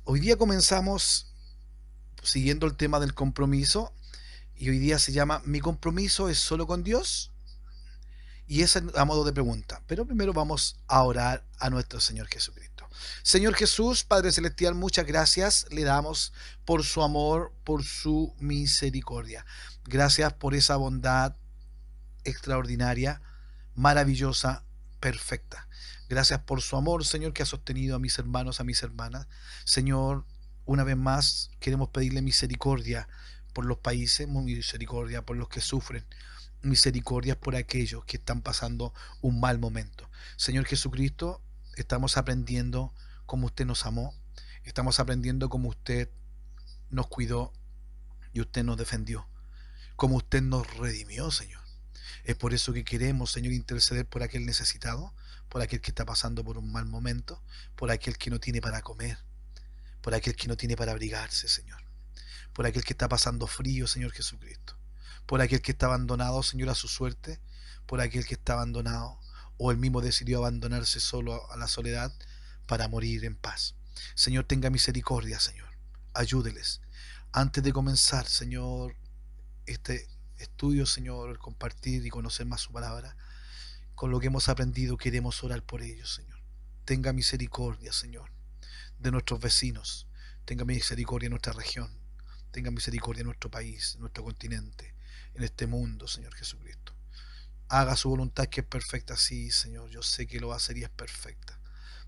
Hoy día comenzamos siguiendo el tema del compromiso y hoy día se llama ¿Mi compromiso es solo con Dios? Y es a modo de pregunta. Pero primero vamos a orar a nuestro Señor Jesucristo. Señor Jesús, Padre Celestial, muchas gracias le damos por su amor, por su misericordia. Gracias por esa bondad extraordinaria, maravillosa, perfecta. Gracias por su amor, Señor, que ha sostenido a mis hermanos, a mis hermanas. Señor, una vez más queremos pedirle misericordia por los países, misericordia por los que sufren, misericordia por aquellos que están pasando un mal momento. Señor Jesucristo, estamos aprendiendo cómo usted nos amó, estamos aprendiendo cómo usted nos cuidó y usted nos defendió, cómo usted nos redimió, Señor. Es por eso que queremos, Señor, interceder por aquel necesitado, por aquel que está pasando por un mal momento, por aquel que no tiene para comer, por aquel que no tiene para abrigarse, Señor, por aquel que está pasando frío, Señor Jesucristo, por aquel que está abandonado, Señor, a su suerte, por aquel que está abandonado o él mismo decidió abandonarse solo a la soledad para morir en paz. Señor, tenga misericordia, Señor, ayúdeles. Antes de comenzar, Señor, este estudio, Señor, el compartir y conocer más su palabra, con lo que hemos aprendido queremos orar por ellos, Señor. Tenga misericordia, Señor, de nuestros vecinos, tenga misericordia en nuestra región, tenga misericordia en nuestro país, en nuestro continente, en este mundo, Señor Jesucristo. Haga su voluntad que es perfecta, sí, Señor, yo sé que lo va a hacer y es perfecta,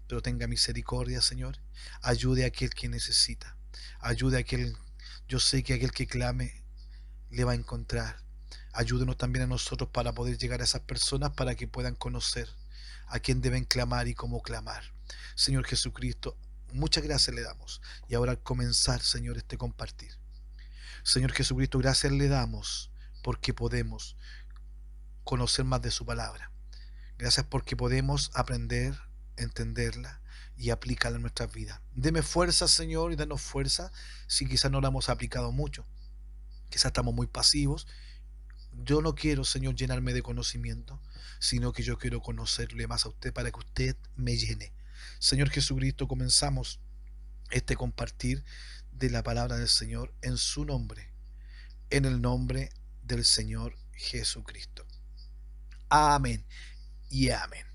pero tenga misericordia, Señor, ayude a aquel que necesita, ayude a aquel, yo sé que aquel que clame le va a encontrar. Ayúdenos también a nosotros para poder llegar a esas personas para que puedan conocer a quién deben clamar y cómo clamar. Señor Jesucristo, muchas gracias le damos. Y ahora al comenzar, Señor, este compartir. Señor Jesucristo, gracias le damos porque podemos conocer más de su palabra. Gracias porque podemos aprender, entenderla y aplicarla en nuestras vidas. Deme fuerza, Señor, y danos fuerza si quizás no la hemos aplicado mucho. Quizás estamos muy pasivos. Yo no quiero, Señor, llenarme de conocimiento, sino que yo quiero conocerle más a usted para que usted me llene. Señor Jesucristo, comenzamos este compartir de la palabra del Señor en su nombre, en el nombre del Señor Jesucristo. Amén y amén.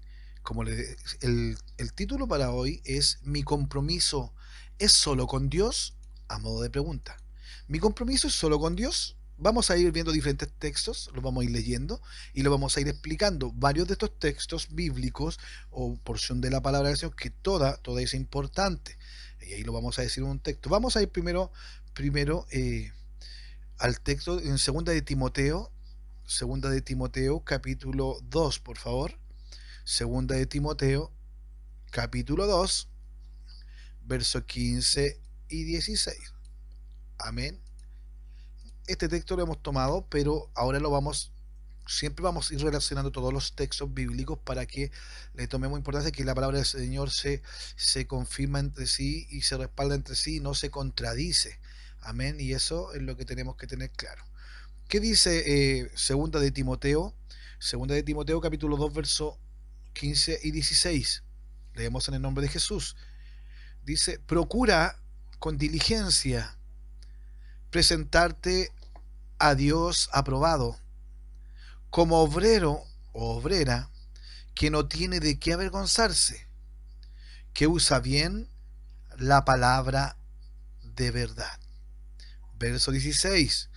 Como el título para hoy es Mi compromiso es solo con Dios, a modo de pregunta. ¿Mi compromiso es solo con Dios? Vamos a ir viendo diferentes textos, los vamos a ir leyendo y lo vamos a ir explicando. Varios de estos textos bíblicos o porción de la palabra del Señor, que toda es importante. Y ahí lo vamos a decir en un texto. Vamos a ir primero al texto en segunda de Timoteo, capítulo 2, por favor. Segunda de Timoteo, capítulo 2, versos 15 y 16. Amén. Este texto lo hemos tomado, pero ahora siempre vamos a ir relacionando todos los textos bíblicos para que le tomemos importancia, que la palabra del Señor se confirma entre sí y se respalda entre sí y no se contradice. Amén. Y eso es lo que tenemos que tener claro. ¿Qué dice segunda de Timoteo? Segunda de Timoteo, capítulo 2, versos 15 y 16. Leemos en el nombre de Jesús. Dice, procura con diligencia presentarte a Dios aprobado, como obrero o obrera que no tiene de qué avergonzarse, que usa bien la palabra de verdad. Verso 16.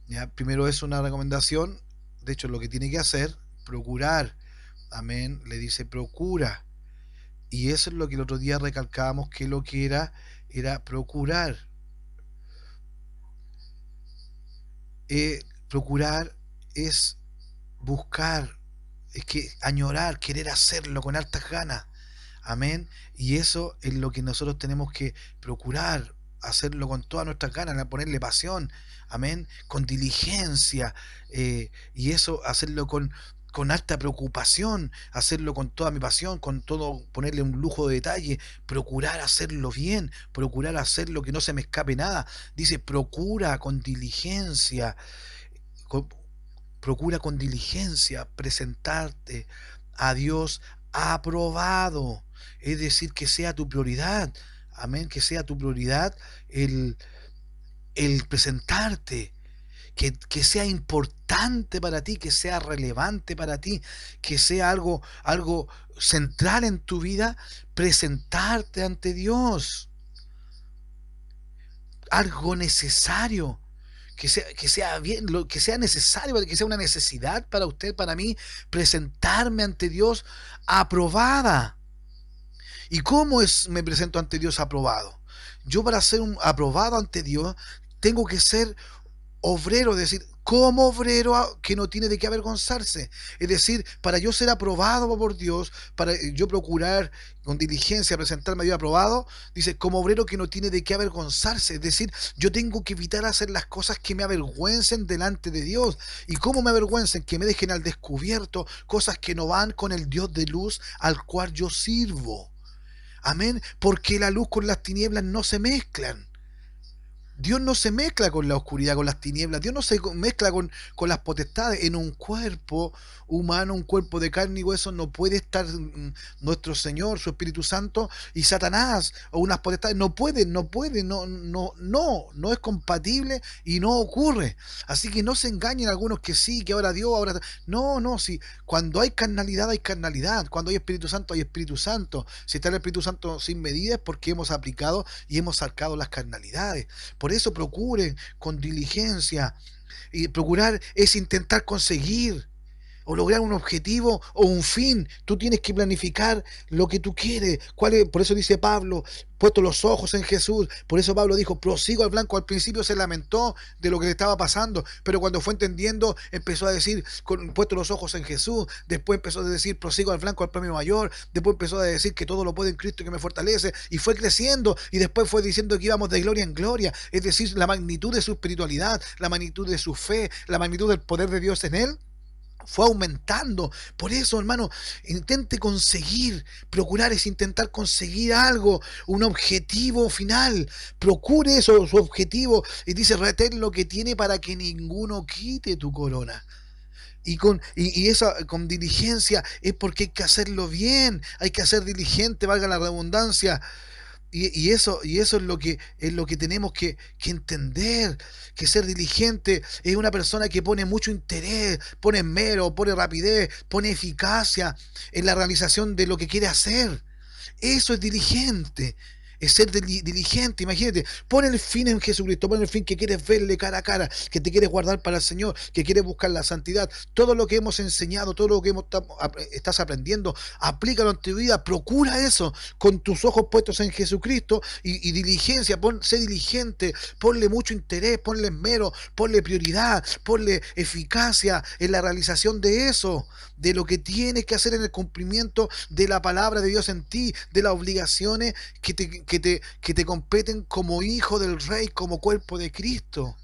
¿Ya? Primero es una recomendación, de hecho lo que tiene que hacer, procurar. Amén, le dice procura. Y eso es lo que el otro día recalcábamos que lo que era procurar. Procurar es buscar, es que añorar, querer hacerlo con hartas ganas. Amén. Y eso es lo que nosotros tenemos que procurar, hacerlo con todas nuestras ganas, ponerle pasión. Amén. Con diligencia. Y eso, hacerlo con alta preocupación, hacerlo con toda mi pasión, con todo, ponerle un lujo de detalle, procurar hacerlo bien, procurar hacerlo que no se me escape nada. Dice, procura con diligencia, con- procura con diligencia presentarte a Dios aprobado, es decir, que sea tu prioridad. Amén, que sea tu prioridad el, el presentarte, que sea importante para ti, que sea relevante para ti, que sea algo central en tu vida, presentarte ante Dios, algo necesario, que sea bien, lo que sea necesario, que sea una necesidad para usted, para mí, presentarme ante Dios aprobada. ¿Y cómo es me presento ante Dios aprobado? Yo para ser un aprobado ante Dios tengo que ser obrero, es decir, como obrero que no tiene de qué avergonzarse. Es decir, para yo ser aprobado por Dios, para yo procurar con diligencia presentarme a Dios aprobado, dice, como obrero que no tiene de qué avergonzarse. Es decir, yo tengo que evitar hacer las cosas que me avergüencen delante de Dios. ¿Y cómo me avergüencen? Que me dejen al descubierto cosas que no van con el Dios de luz al cual yo sirvo. Amén, porque la luz con las tinieblas no se mezclan. Dios no se mezcla con la oscuridad, con las tinieblas. Dios no se mezcla con las potestades. En un cuerpo humano, un cuerpo de carne y hueso, no puede estar nuestro Señor, su Espíritu Santo y Satanás o unas potestades. No es compatible y no ocurre. Así que no se engañen algunos que sí, que ahora Dios, ahora... No, sí. Cuando hay carnalidad, hay carnalidad. Cuando hay Espíritu Santo, hay Espíritu Santo. Si está el Espíritu Santo sin medida es porque hemos aplicado y hemos sacado las carnalidades. Por eso procuren con diligencia. Y procurar es intentar conseguir o lograr un objetivo o un fin. Tú tienes que planificar lo que tú quieres. ¿Cuál es? Por eso dice Pablo, puesto los ojos en Jesús. Por eso Pablo dijo, prosigo al blanco. Al principio se lamentó de lo que le estaba pasando, pero cuando fue entendiendo, empezó a decir, puesto los ojos en Jesús. Después empezó a decir, prosigo al blanco, al premio mayor. Después empezó a decir que todo lo puede en Cristo que me fortalece. Y fue creciendo. Y después fue diciendo que íbamos de gloria en gloria. Es decir, la magnitud de su espiritualidad, la magnitud de su fe, la magnitud del poder de Dios en él fue aumentando. Por eso, hermano, intente conseguir, procurar es intentar conseguir algo, un objetivo final. Procure eso, su objetivo. Y dice, retén lo que tiene para que ninguno quite tu corona. Y esa con diligencia es porque hay que hacerlo bien, hay que ser diligente, valga la redundancia. Y eso es lo que tenemos que entender, que ser diligente es una persona que pone mucho interés, pone esmero, pone rapidez, pone eficacia en la realización de lo que quiere hacer. Eso es diligente. Es ser diligente, imagínate, pon el fin en Jesucristo, pon el fin que quieres verle cara a cara, que te quieres guardar para el Señor, que quieres buscar la santidad. Todo lo que hemos enseñado, todo lo que estás aprendiendo, aplícalo en tu vida, procura eso, con tus ojos puestos en Jesucristo y diligencia, sé diligente, ponle mucho interés, ponle esmero, ponle prioridad, ponle eficacia en la realización de eso, de lo que tienes que hacer en el cumplimiento de la palabra de Dios en ti, de las obligaciones que te competen como hijo del rey, como cuerpo de Cristo.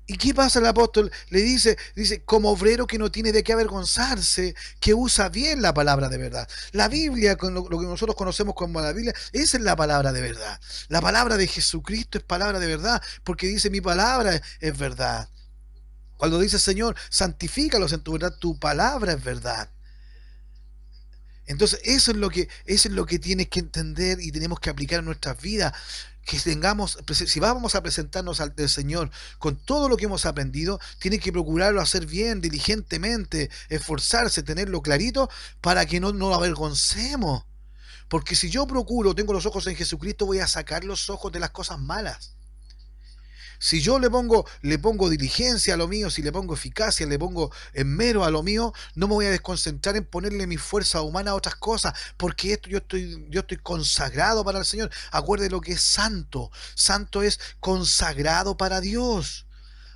¿Y qué pasa el apóstol? Dice, como obrero que no tiene de qué avergonzarse, que usa bien la palabra de verdad. La Biblia, con lo que nosotros conocemos como la Biblia, esa es la palabra de verdad. La palabra de Jesucristo es palabra de verdad, porque dice mi palabra es verdad. Cuando dice Señor, santifícalos en tu verdad, tu palabra es verdad. Entonces, eso es lo que tienes que entender y tenemos que aplicar en nuestras vidas. Que tengamos, si vamos a presentarnos al Señor con todo lo que hemos aprendido, tiene que procurarlo hacer bien, diligentemente, esforzarse, tenerlo clarito para que no nos avergoncemos. Porque si yo procuro, tengo los ojos en Jesucristo, voy a sacar los ojos de las cosas malas. Si yo le pongo diligencia a lo mío, si le pongo eficacia, le pongo esmero a lo mío, no me voy a desconcentrar en ponerle mi fuerza humana a otras cosas, porque esto yo estoy consagrado para el Señor. Acuerde lo que es santo. Santo es consagrado para Dios.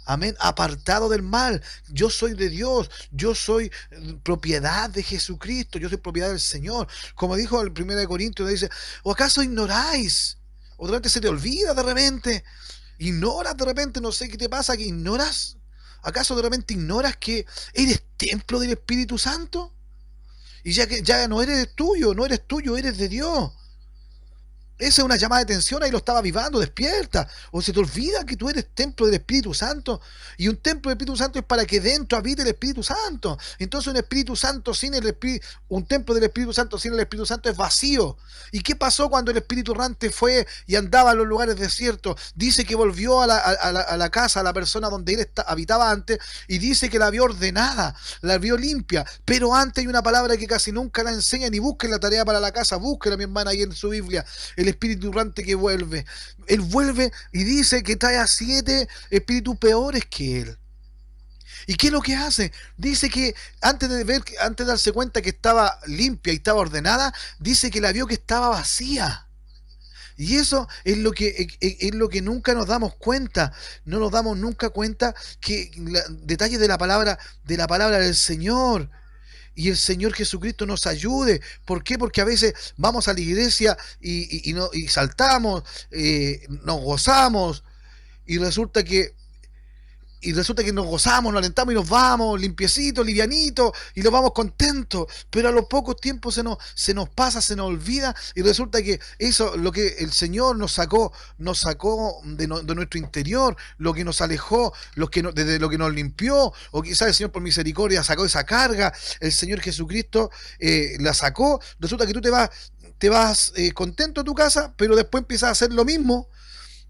Amén, apartado del mal. Yo soy de Dios, yo soy propiedad de Jesucristo, yo soy propiedad del Señor. Como dijo el 1 Corintios, dice, ¿o acaso ignoráis? ¿O de repente se te olvida de repente? ¿Ignoras de repente? No sé qué te pasa, que ignoras. ¿Acaso de repente ignoras que eres templo del Espíritu Santo? Y ya que ya no eres tuyo, no eres tuyo, eres de Dios. Esa es una llamada de atención, ahí lo estaba avivando, despierta. O se te olvida que tú eres templo del Espíritu Santo. Y un templo del Espíritu Santo es para que dentro habite el Espíritu Santo. Entonces un Espíritu Santo sin el Espíritu, un templo del Espíritu Santo sin el Espíritu Santo es vacío. ¿Y qué pasó cuando el Espíritu errante fue y andaba en los lugares desiertos? Dice que volvió a la casa, a la persona donde él habitaba antes, y dice que la vio ordenada, la vio limpia. Pero antes hay una palabra que casi nunca la enseñan, y busquen la tarea para la casa, búsquela, mi hermana, ahí en su Biblia. El espíritu errante que vuelve. Él vuelve y dice que trae a 7 espíritus peores que él. ¿Y qué es lo que hace? Dice que antes de darse cuenta que estaba limpia y estaba ordenada, dice que la vio que estaba vacía. Y eso es lo que nunca nos damos cuenta. No nos damos nunca cuenta que detalles de la palabra del Señor. Y el Señor Jesucristo nos ayude. ¿Por qué? Porque a veces vamos a la iglesia y saltamos, nos gozamos, y resulta que nos gozamos, nos alentamos y nos vamos, limpiecitos, livianitos, y nos vamos contentos, pero a los pocos tiempos se nos pasa, se nos olvida, y resulta que eso, lo que el Señor nos sacó de nuestro interior, lo que nos alejó, desde lo que nos limpió, o quizás el Señor por misericordia sacó esa carga, el Señor Jesucristo la sacó. Resulta que tú te vas contento a tu casa, pero después empiezas a hacer lo mismo.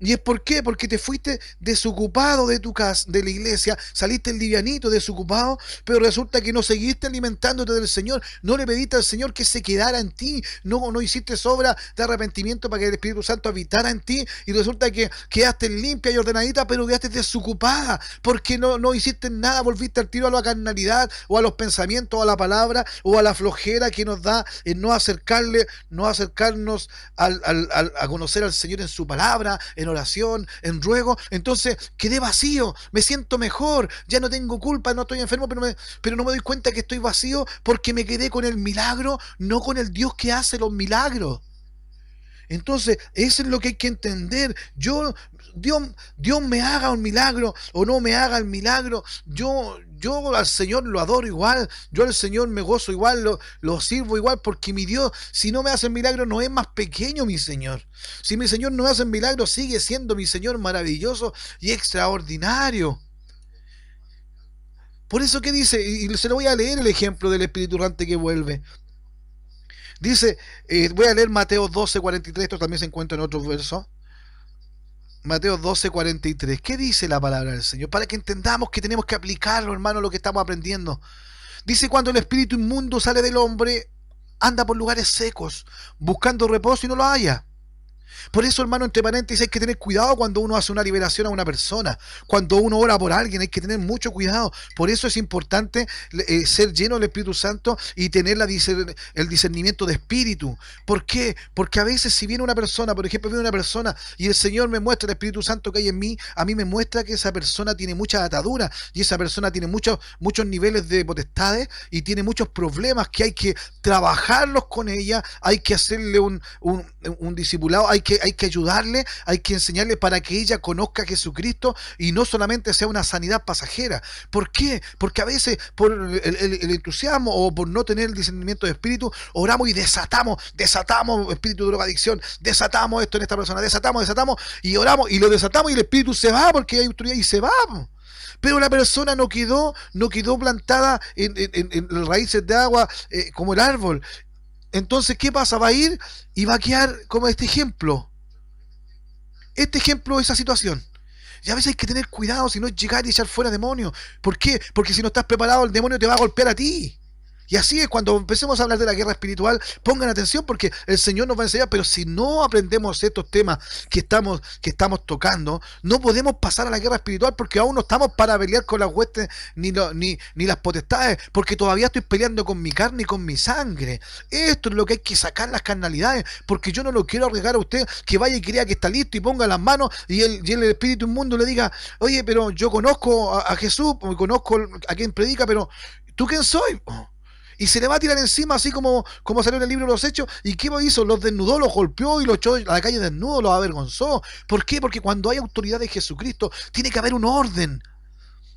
¿Y es por qué? Porque te fuiste desocupado de tu casa, de la iglesia, saliste livianito, desocupado, pero resulta que no seguiste alimentándote del Señor, no le pediste al Señor que se quedara en ti, no hiciste obra de arrepentimiento para que el Espíritu Santo habitara en ti, y resulta que quedaste limpia y ordenadita, pero quedaste desocupada, porque no hiciste nada, volviste al tiro a la carnalidad, o a los pensamientos, o a la palabra, o a la flojera que nos da en no acercarnos a conocer al Señor en su palabra, en oración, en ruego. Entonces quedé vacío, me siento mejor, ya no tengo culpa, no estoy enfermo, pero no me doy cuenta que estoy vacío porque me quedé con el milagro, no con el Dios que hace los milagros. Entonces, eso es lo que hay que entender. Dios me haga un milagro o no me haga el milagro, yo al Señor lo adoro igual, yo al Señor me gozo igual, lo sirvo igual, porque mi Dios, si no me hace el milagro, no es más pequeño mi Señor. Si mi Señor no me hace el milagro, sigue siendo mi Señor maravilloso y extraordinario. Por eso que dice, y se lo voy a leer el ejemplo del Espíritu Errante que vuelve. Dice, voy a leer Mateo 12:43, esto también se encuentra en otros versos. Mateo 12:43. ¿Qué dice la palabra del Señor? Para que entendamos que tenemos que aplicarlo, hermano, lo que estamos aprendiendo. Dice: cuando el espíritu inmundo sale del hombre, anda por lugares secos, buscando reposo y no lo halla. Por eso, hermano, entre paréntesis, hay que tener cuidado cuando uno hace una liberación a una persona. Cuando uno ora por alguien, hay que tener mucho cuidado. Por eso es importante ser lleno del Espíritu Santo y tener el discernimiento de espíritu. ¿Por qué? Porque a veces, si viene una persona, por ejemplo, viene una persona y el Señor me muestra el Espíritu Santo que hay en mí, a mí me muestra que esa persona tiene muchas ataduras y esa persona tiene muchos niveles de potestades y tiene muchos problemas que hay que trabajarlos con ella, hay que hacerle un discipulado, hay que ayudarle, hay que enseñarle para que ella conozca a Jesucristo y no solamente sea una sanidad pasajera. ¿Por qué? Porque a veces por el entusiasmo o por no tener el discernimiento de espíritu, oramos y desatamos espíritu de drogadicción, desatamos esto en esta persona, desatamos y oramos y lo desatamos y el espíritu se va porque hay autoridad y se va. Pero la persona no quedó plantada en raíces de agua como el árbol. Entonces, ¿qué pasa? Va a ir y va a quedar como este ejemplo. Este ejemplo de esa situación. Y a veces hay que tener cuidado, si no es llegar y echar fuera demonios. ¿Por qué? Porque si no estás preparado, el demonio te va a golpear a ti. Y así es, cuando empecemos a hablar de la guerra espiritual, pongan atención porque el Señor nos va a enseñar, pero si no aprendemos estos temas que estamos tocando, no podemos pasar a la guerra espiritual porque aún no estamos para pelear con las huestes ni las potestades, porque todavía estoy peleando con mi carne y con mi sangre. Esto es lo que hay que sacar, las carnalidades, porque yo no lo quiero arriesgar a usted que vaya y crea que está listo y ponga las manos y el espíritu inmundo le diga: oye, pero yo conozco a Jesús, conozco a quien predica, pero ¿tú quién soy? Y se le va a tirar encima, así como salió en el libro de los Hechos. ¿Y qué hizo? Los desnudó, los golpeó y los echó a la calle desnudo, los avergonzó. ¿Por qué? Porque cuando hay autoridad de Jesucristo, tiene que haber un orden.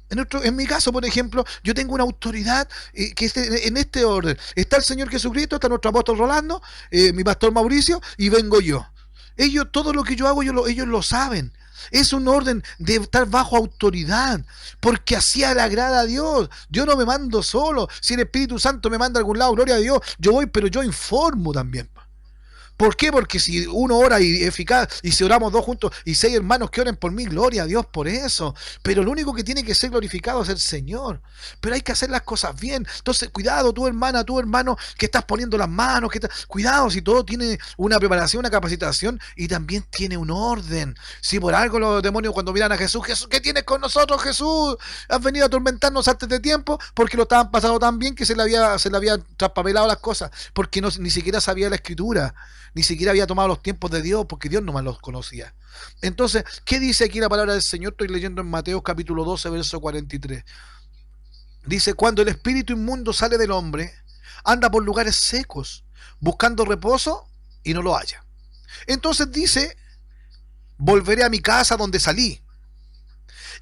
En mi caso, por ejemplo, yo tengo una autoridad que es en este orden. Está el Señor Jesucristo, está nuestro apóstol Rolando, mi pastor Mauricio, y vengo yo. Ellos, todo lo que yo hago, ellos lo saben. Es un orden de estar bajo autoridad, porque así le agrada a Dios. Yo no me mando solo. Si el Espíritu Santo me manda a algún lado, gloria a Dios, yo voy, pero yo informo también. ¿Por qué? Porque si uno ora y eficaz, y si oramos dos juntos, y 6 hermanos que oren por mí, gloria a Dios por eso. Pero lo único que tiene que ser glorificado es el Señor. Pero hay que hacer las cosas bien. Entonces, cuidado, tu hermana, tu hermano, que estás poniendo las manos, cuidado, si todo tiene una preparación, una capacitación, y también tiene un orden. Si por algo los demonios cuando miran a Jesús, Jesús, ¿qué tienes con nosotros, Jesús? Has venido a atormentarnos antes de tiempo, porque lo estaban pasando tan bien que se le habían traspapelado las cosas, porque no, ni siquiera sabía la escritura, ni siquiera había tomado los tiempos de Dios, porque Dios nomás los conocía. Entonces, ¿qué dice aquí la palabra del Señor? Estoy leyendo en Mateo capítulo 12, verso 43. Dice, cuando el espíritu inmundo sale del hombre, anda por lugares secos, buscando reposo y no lo halla. Entonces dice, volveré a mi casa donde salí.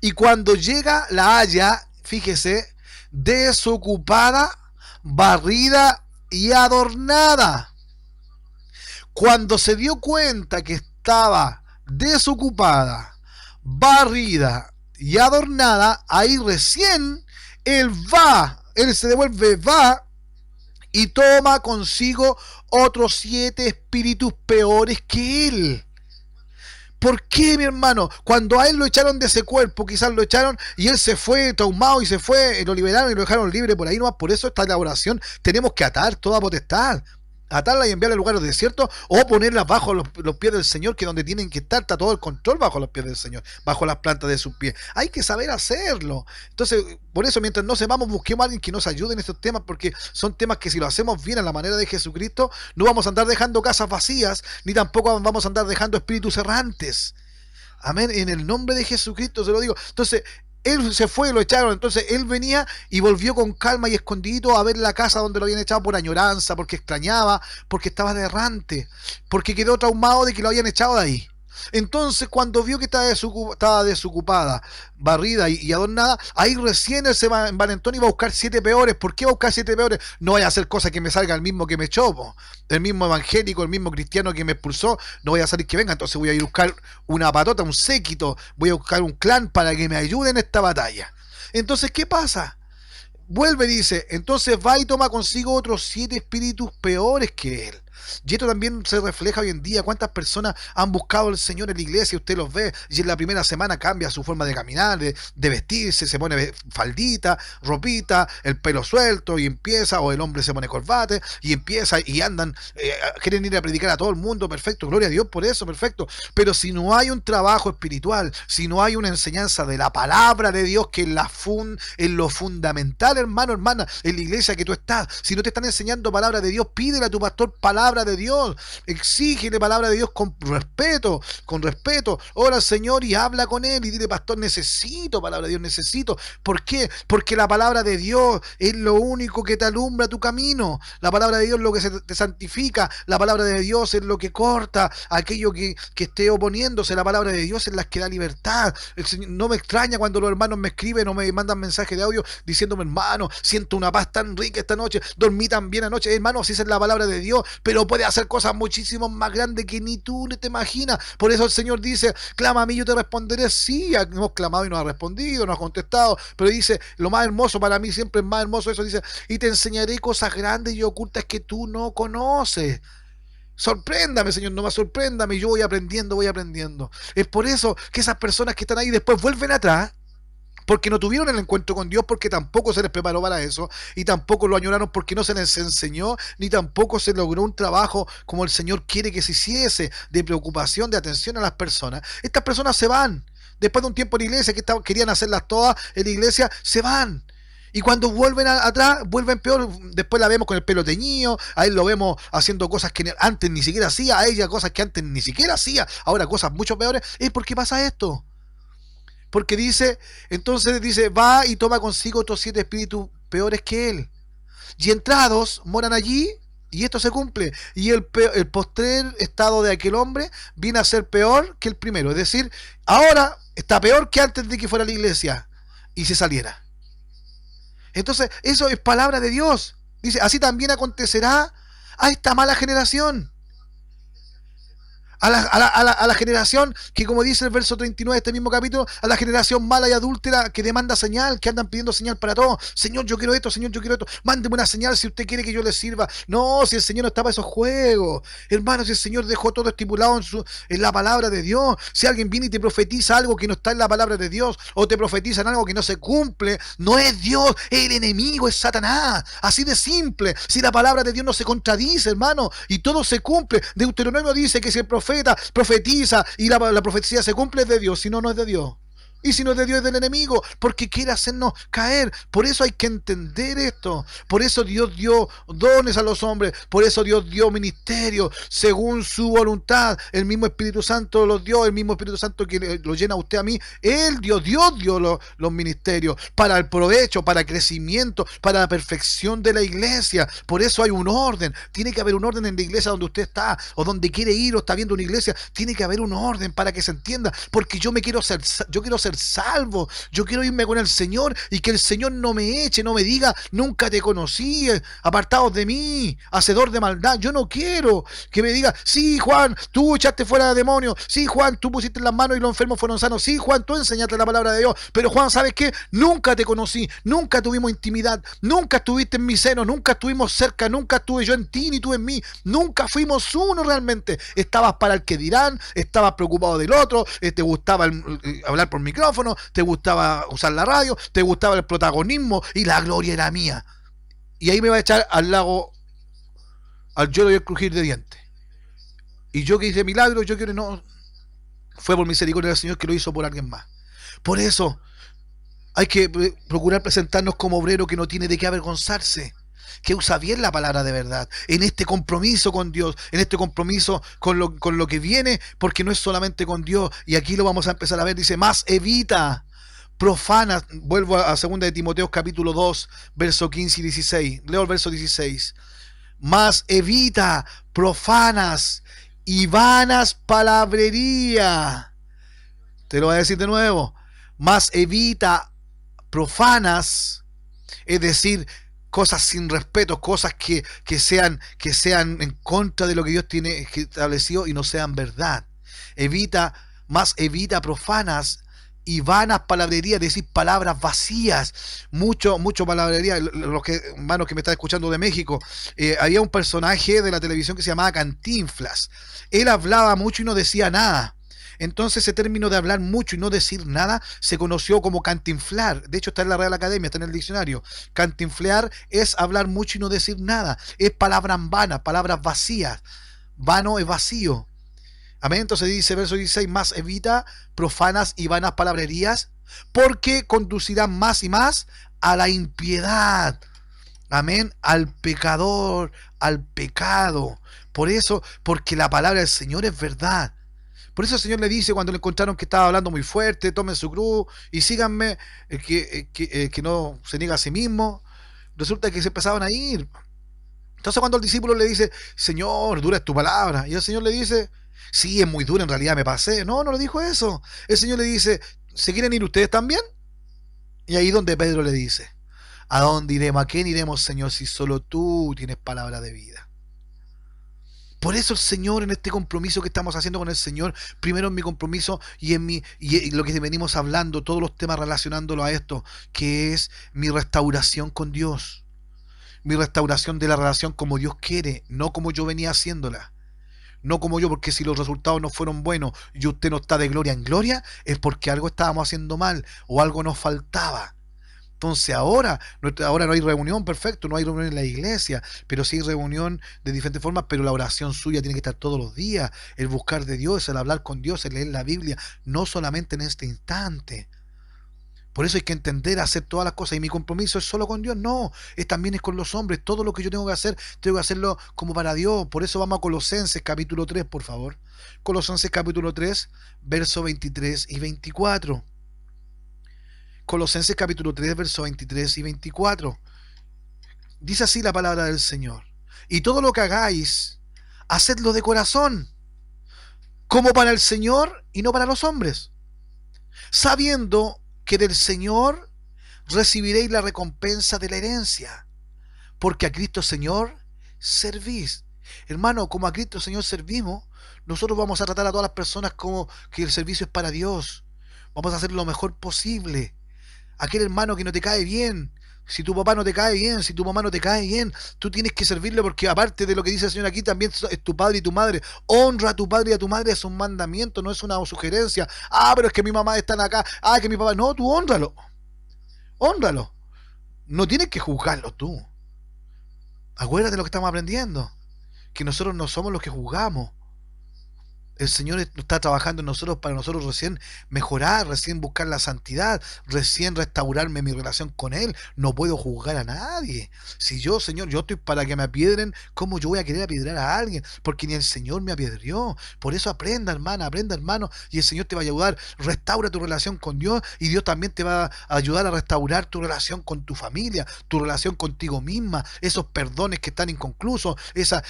Y cuando llega la halla, fíjese, desocupada, barrida y adornada. Cuando se dio cuenta que estaba desocupada, barrida y adornada, ahí recién él se devuelve, va y toma consigo otros 7 espíritus peores que él. ¿Por qué, mi hermano? Cuando a él lo echaron de ese cuerpo, quizás lo echaron y él se fue traumado y se fue, lo liberaron y lo dejaron libre por ahí nomás. Por eso está la oración. Tenemos que atar toda potestad. Atarla y enviarla a lugares desiertos o ponerla bajo los pies del Señor, que donde tienen que estar, está todo el control bajo los pies del Señor, bajo las plantas de sus pies. Hay que saber hacerlo. Entonces, por eso, mientras no sepamos, busquemos a alguien que nos ayude en estos temas, porque son temas que si lo hacemos bien a la manera de Jesucristo, no vamos a andar dejando casas vacías, ni tampoco vamos a andar dejando espíritus errantes. Amén, en el nombre de Jesucristo se lo digo. Entonces, él se fue, lo echaron, entonces él venía y volvió con calma y escondido a ver la casa donde lo habían echado por añoranza, porque extrañaba, porque estaba de errante, porque quedó traumado de que lo habían echado de ahí. Entonces, cuando vio que estaba desocupada, barrida y adornada, ahí recién él se envalentó y iba a buscar 7 peores. ¿Por qué va a buscar 7 peores? No vaya a hacer cosas que me salga el mismo que me echó, el mismo evangélico, el mismo cristiano que me expulsó. No voy a salir que venga, entonces voy a ir a buscar una patota, un séquito, voy a buscar un clan para que me ayude en esta batalla. Entonces, ¿qué pasa? Vuelve, dice, entonces va y toma consigo otros 7 espíritus peores que él. Y esto también se refleja hoy en día. ¿Cuántas personas han buscado al Señor en la iglesia? Usted los ve y en la primera semana cambia su forma de caminar, de vestirse, se pone faldita, ropita, el pelo suelto y empieza, o el hombre se pone corbate y empieza y andan, quieren ir a predicar a todo el mundo, perfecto, gloria a Dios por eso, perfecto. Pero si no hay un trabajo espiritual, si no hay una enseñanza de la palabra de Dios, que es lo fundamental, hermano, hermana, en la iglesia que tú estás, si no te están enseñando palabra de Dios, pídele a tu pastor palabra de Dios, exígele palabra de Dios con respeto, ora al Señor y habla con él y dile, pastor, necesito palabra de Dios, necesito. ¿Por qué? Porque la palabra de Dios es lo único que te alumbra tu camino, la palabra de Dios es lo que te santifica, la palabra de Dios es lo que corta aquello que esté oponiéndose, la palabra de Dios es la que da libertad. No me extraña cuando los hermanos me escriben o me mandan mensajes de audio diciéndome, hermano, siento una paz tan rica esta noche, dormí tan bien anoche, hermano, si esa es la palabra de Dios, pero puede hacer cosas muchísimo más grandes que ni tú ni te imaginas. Por eso el Señor dice, clama a mí, yo te responderé. Sí, hemos clamado y nos ha respondido, nos ha contestado, pero dice, lo más hermoso para mí siempre es más hermoso eso, dice, y te enseñaré cosas grandes y ocultas que tú no conoces. Sorpréndame, Señor, no más sorpréndame, yo voy aprendiendo, voy aprendiendo. Es por eso que esas personas que están ahí después vuelven atrás, porque no tuvieron el encuentro con Dios, porque tampoco se les preparó para eso, y tampoco lo añoraron porque no se les enseñó, ni tampoco se logró un trabajo como el Señor quiere que se hiciese, de preocupación, de atención a las personas. Estas personas se van, después de un tiempo en la iglesia, que querían hacerlas todas en la iglesia, se van. Y cuando vuelven atrás, vuelven peor. Después la vemos con el pelo teñido, a él lo vemos haciendo cosas que antes ni siquiera hacía, a ella cosas que antes ni siquiera hacía, ahora cosas mucho peores. ¿Por qué pasa esto? Porque entonces dice, va y toma consigo otros 7 espíritus peores que él. Y entrados moran allí, y esto se cumple. Y el postrer estado de aquel hombre viene a ser peor que el primero. Es decir, ahora está peor que antes de que fuera a la iglesia y se saliera. Entonces, eso es palabra de Dios. Dice, así también acontecerá a esta mala generación. A la generación que, como dice el verso 39 de este mismo capítulo, a la generación mala y adúltera que demanda señal, que andan pidiendo señal para todo. Señor, yo quiero esto, Señor, yo quiero esto. Mándeme una señal si usted quiere que yo le sirva. No, si el Señor no está para esos juegos. Hermano, si el Señor dejó todo estipulado en la palabra de Dios. Si alguien viene y te profetiza algo que no está en la palabra de Dios, o te profetizan algo que no se cumple, no es Dios, es el enemigo, es Satanás. Así de simple. Si la palabra de Dios no se contradice, hermano, y todo se cumple. Deuteronomio dice que si el profeta profetiza y la profecía se cumple, es de Dios, si no, no es de Dios. Y si no es de Dios, es del enemigo, porque quiere hacernos caer. Por eso hay que entender esto. Por eso Dios dio dones a los hombres. Por eso Dios dio ministerio según su voluntad. El mismo Espíritu Santo los dio. El mismo Espíritu Santo que lo llena a usted, a mí. Dios dio los ministerios para el provecho, para el crecimiento, para la perfección de la iglesia. Por eso hay un orden. Tiene que haber un orden en la iglesia donde usted está, o donde quiere ir, o está viendo una iglesia. Tiene que haber un orden para que se entienda. Porque yo quiero ser salvo, yo quiero irme con el Señor y que el Señor no me eche, no me diga, nunca te conocí, apartados de mí, hacedor de maldad. Yo no quiero que me diga, sí, Juan, tú echaste fuera demonios, sí, Juan, tú pusiste las manos y los enfermos fueron sanos, sí, Juan, tú enseñaste la palabra de Dios, pero Juan, ¿sabes qué? Nunca te conocí, nunca tuvimos intimidad, nunca estuviste en mi seno, nunca estuvimos cerca, nunca estuve yo en ti ni tú en mí, nunca fuimos uno realmente. Estabas para el que dirán, estabas preocupado del otro, te gustaba hablar por micrófono, te gustaba usar la radio, te gustaba el protagonismo y la gloria era mía. Y ahí me va a echar al lago, al lloro y el crujir de dientes. Y yo que hice milagros, yo quiero no. Fue por misericordia del Señor que lo hizo por alguien más. Por eso hay que procurar presentarnos como obrero que no tiene de qué avergonzarse, que usa bien la palabra de verdad, en este compromiso con Dios, en este compromiso con lo que viene, porque no es solamente con Dios. Y aquí lo vamos a empezar a ver, dice, más evita profanas. Vuelvo a 2 de Timoteo capítulo 2, verso 15 y 16. Leo el verso 16. Más evita profanas y vanas palabrerías. Te lo voy a decir de nuevo. Más evita profanas, es decir, cosas sin respeto, cosas que sean en contra de lo que Dios tiene establecido y no sean verdad. Evita profanas y vanas palabrerías, es decir, palabras vacías, mucho palabrería. Los hermanos que me están escuchando de México, había un personaje de la televisión que se llamaba Cantinflas. Él hablaba mucho y no decía nada. Entonces ese término de hablar mucho y no decir nada se conoció como cantinflar. De hecho está en la Real Academia, está en el diccionario. Cantinflear es hablar mucho y no decir nada. Es palabras vanas, palabras vacías. Vano es vacío. Amén. Entonces dice verso 16, más evita profanas y vanas palabrerías, porque conducirán más y más a la impiedad. Amén. Al pecador, al pecado. Por eso, porque la palabra del Señor es verdad. Por eso el Señor le dice cuando le encontraron que estaba hablando muy fuerte, tomen su cruz y síganme, que no se niega a sí mismo. Resulta que se empezaban a ir. Entonces cuando el discípulo le dice, Señor, dura es tu palabra, y el Señor le dice, sí, es muy dura, en realidad me pasé. No, no le dijo eso. El Señor le dice, ¿se quieren ir ustedes también? Y ahí donde Pedro le dice, ¿a dónde iremos? ¿A quién iremos, Señor, si solo tú tienes palabra de vida? Por eso el Señor, en este compromiso que estamos haciendo con el Señor, primero en mi compromiso y en lo que venimos hablando, todos los temas relacionándolo a esto, que es mi restauración con Dios, mi restauración de la relación como Dios quiere, no como yo venía haciéndola, no como yo, porque si los resultados no fueron buenos y usted no está de gloria en gloria, es porque algo estábamos haciendo mal o algo nos faltaba. Entonces ahora no hay reunión, perfecto, no hay reunión en la iglesia, pero sí hay reunión de diferentes formas, pero la oración suya tiene que estar todos los días, el buscar de Dios, el hablar con Dios, el leer la Biblia, no solamente en este instante. Por eso hay que entender, hacer todas las cosas, y mi compromiso es solo con Dios, no, también es con los hombres. Todo lo que yo tengo que hacer, tengo que hacerlo como para Dios. Por eso vamos a Colosenses capítulo 3, por favor. Colosenses capítulo 3, versos 23 y 24. Colosenses capítulo 3, versos 23 y 24. Dice así la palabra del Señor. Y todo lo que hagáis, hacedlo de corazón, como para el Señor y no para los hombres, sabiendo que del Señor recibiréis la recompensa de la herencia, porque a Cristo Señor servís. Hermano, como a Cristo Señor servimos, nosotros vamos a tratar a todas las personas como que el servicio es para Dios. Vamos a hacer lo mejor posible. Aquel hermano que no te cae bien, si tu papá no te cae bien, si tu mamá no te cae bien, tú tienes que servirle, porque aparte de lo que dice el Señor aquí, también es tu padre y tu madre. Honra a tu padre y a tu madre, es un mandamiento, no es una sugerencia. Ah, pero es que mi mamá está acá, ah, que mi papá... No, tú honralo, honralo. No tienes que juzgarlo tú. Acuérdate de lo que estamos aprendiendo, que nosotros no somos los que juzgamos. El Señor está trabajando en nosotros para nosotros recién mejorar, recién buscar la santidad, recién restaurarme mi relación con Él. No puedo juzgar a nadie. Si yo, Señor, yo estoy para que me apiedren, ¿cómo yo voy a querer apiedrar a alguien? Porque ni el Señor me apedreó. Por eso aprenda, hermana, aprenda, hermano, y el Señor te va a ayudar. Restaura tu relación con Dios, y Dios también te va a ayudar a restaurar tu relación con tu familia, tu relación contigo misma, esos perdones que están inconclusos, esa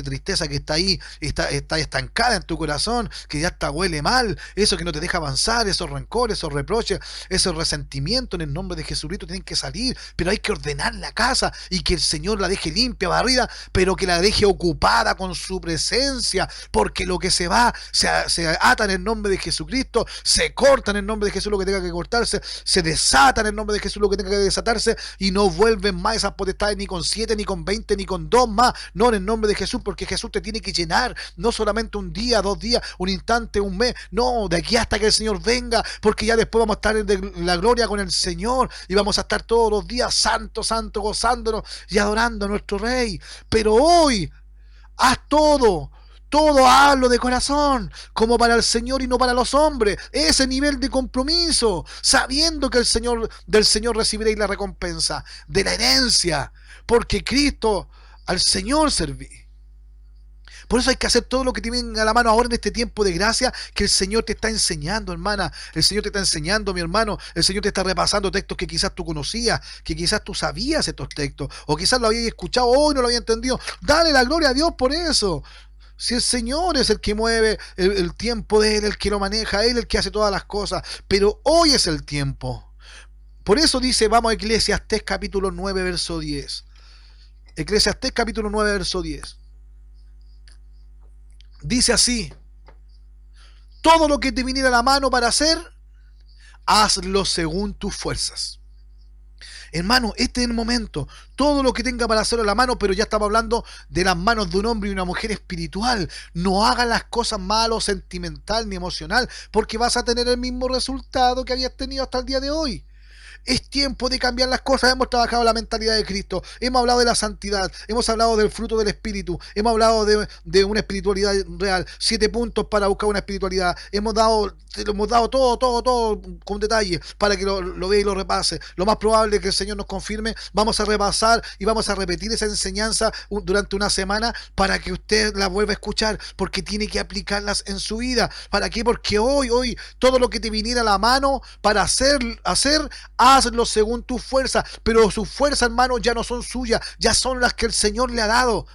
tristeza que está ahí, está estancada en tu corazón, que ya está huele mal, eso que no te deja avanzar, esos rencores, esos reproches, esos resentimientos, en el nombre de Jesucristo tienen que salir. Pero hay que ordenar la casa y que el Señor la deje limpia, barrida, pero que la deje ocupada con su presencia, porque lo que se va se ata en el nombre de Jesucristo, se corta en el nombre de Jesús lo que tenga que cortarse, se desata en el nombre de Jesús lo que tenga que desatarse, y no vuelven más esas potestades ni con 7, ni con 20, ni con 2 más. No, en el nombre de Jesús, porque Jesús te tiene que llenar, no solamente un día, 2 días, un instante, un mes, no, de aquí hasta que el Señor venga, porque ya después vamos a estar en la gloria con el Señor, y vamos a estar todos los días santo, santo, gozándonos y adorando a nuestro Rey. Pero hoy, haz todo hazlo de corazón, como para el Señor y no para los hombres. Ese nivel de compromiso, sabiendo que del Señor recibiréis la recompensa de la herencia, porque Cristo al Señor serví. Por eso hay que hacer todo lo que te venga a la mano ahora en este tiempo de gracia que el Señor te está enseñando, hermana. El Señor te está enseñando, mi hermano. El Señor te está repasando textos que quizás tú conocías, que quizás tú sabías estos textos, o quizás lo habías escuchado hoy, no lo habías entendido. Dale la gloria a Dios por eso. Si el Señor es el que mueve el tiempo de Él, el que lo maneja, Él el que hace todas las cosas. Pero hoy es el tiempo. Por eso dice, vamos a Eclesiastés capítulo 9, verso 10. Eclesiastés capítulo 9, verso 10. Dice así: todo lo que te viniera a la mano para hacer, hazlo según tus fuerzas. Hermano, este es el momento. Todo lo que tenga para hacerlo a la mano, pero ya estamos hablando de las manos de un hombre y una mujer espiritual. No hagas las cosas mal o sentimental ni emocional, porque vas a tener el mismo resultado que habías tenido hasta el día de hoy. Es tiempo de cambiar las cosas. Hemos trabajado la mentalidad de Cristo, hemos hablado de la santidad, hemos hablado del fruto del Espíritu, hemos hablado de una espiritualidad real. 7 puntos para buscar una espiritualidad. Hemos dado todo con detalle para que lo vea y lo repase. Lo más probable es que el Señor nos confirme. Vamos a repasar y vamos a repetir esa enseñanza durante una semana para que usted la vuelva a escuchar, porque tiene que aplicarlas en su vida. ¿Para qué? Porque hoy todo lo que te viniera a la mano para hacer, hazlo según tu fuerza. Pero sus fuerzas, hermano, ya no son suyas, ya son las que el Señor le ha dado.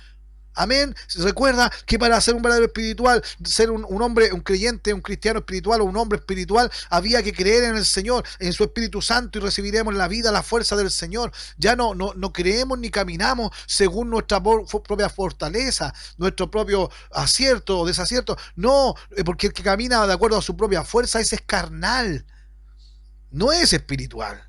Amén. Recuerda que para ser un verdadero espiritual, ser un hombre, un creyente, un cristiano espiritual o un hombre espiritual, había que creer en el Señor, en su Espíritu Santo, y recibiremos la vida, la fuerza del Señor. Ya no creemos ni caminamos según nuestra propia fortaleza, nuestro propio acierto o desacierto. No, porque el que camina de acuerdo a su propia fuerza, ese es carnal, no es espiritual.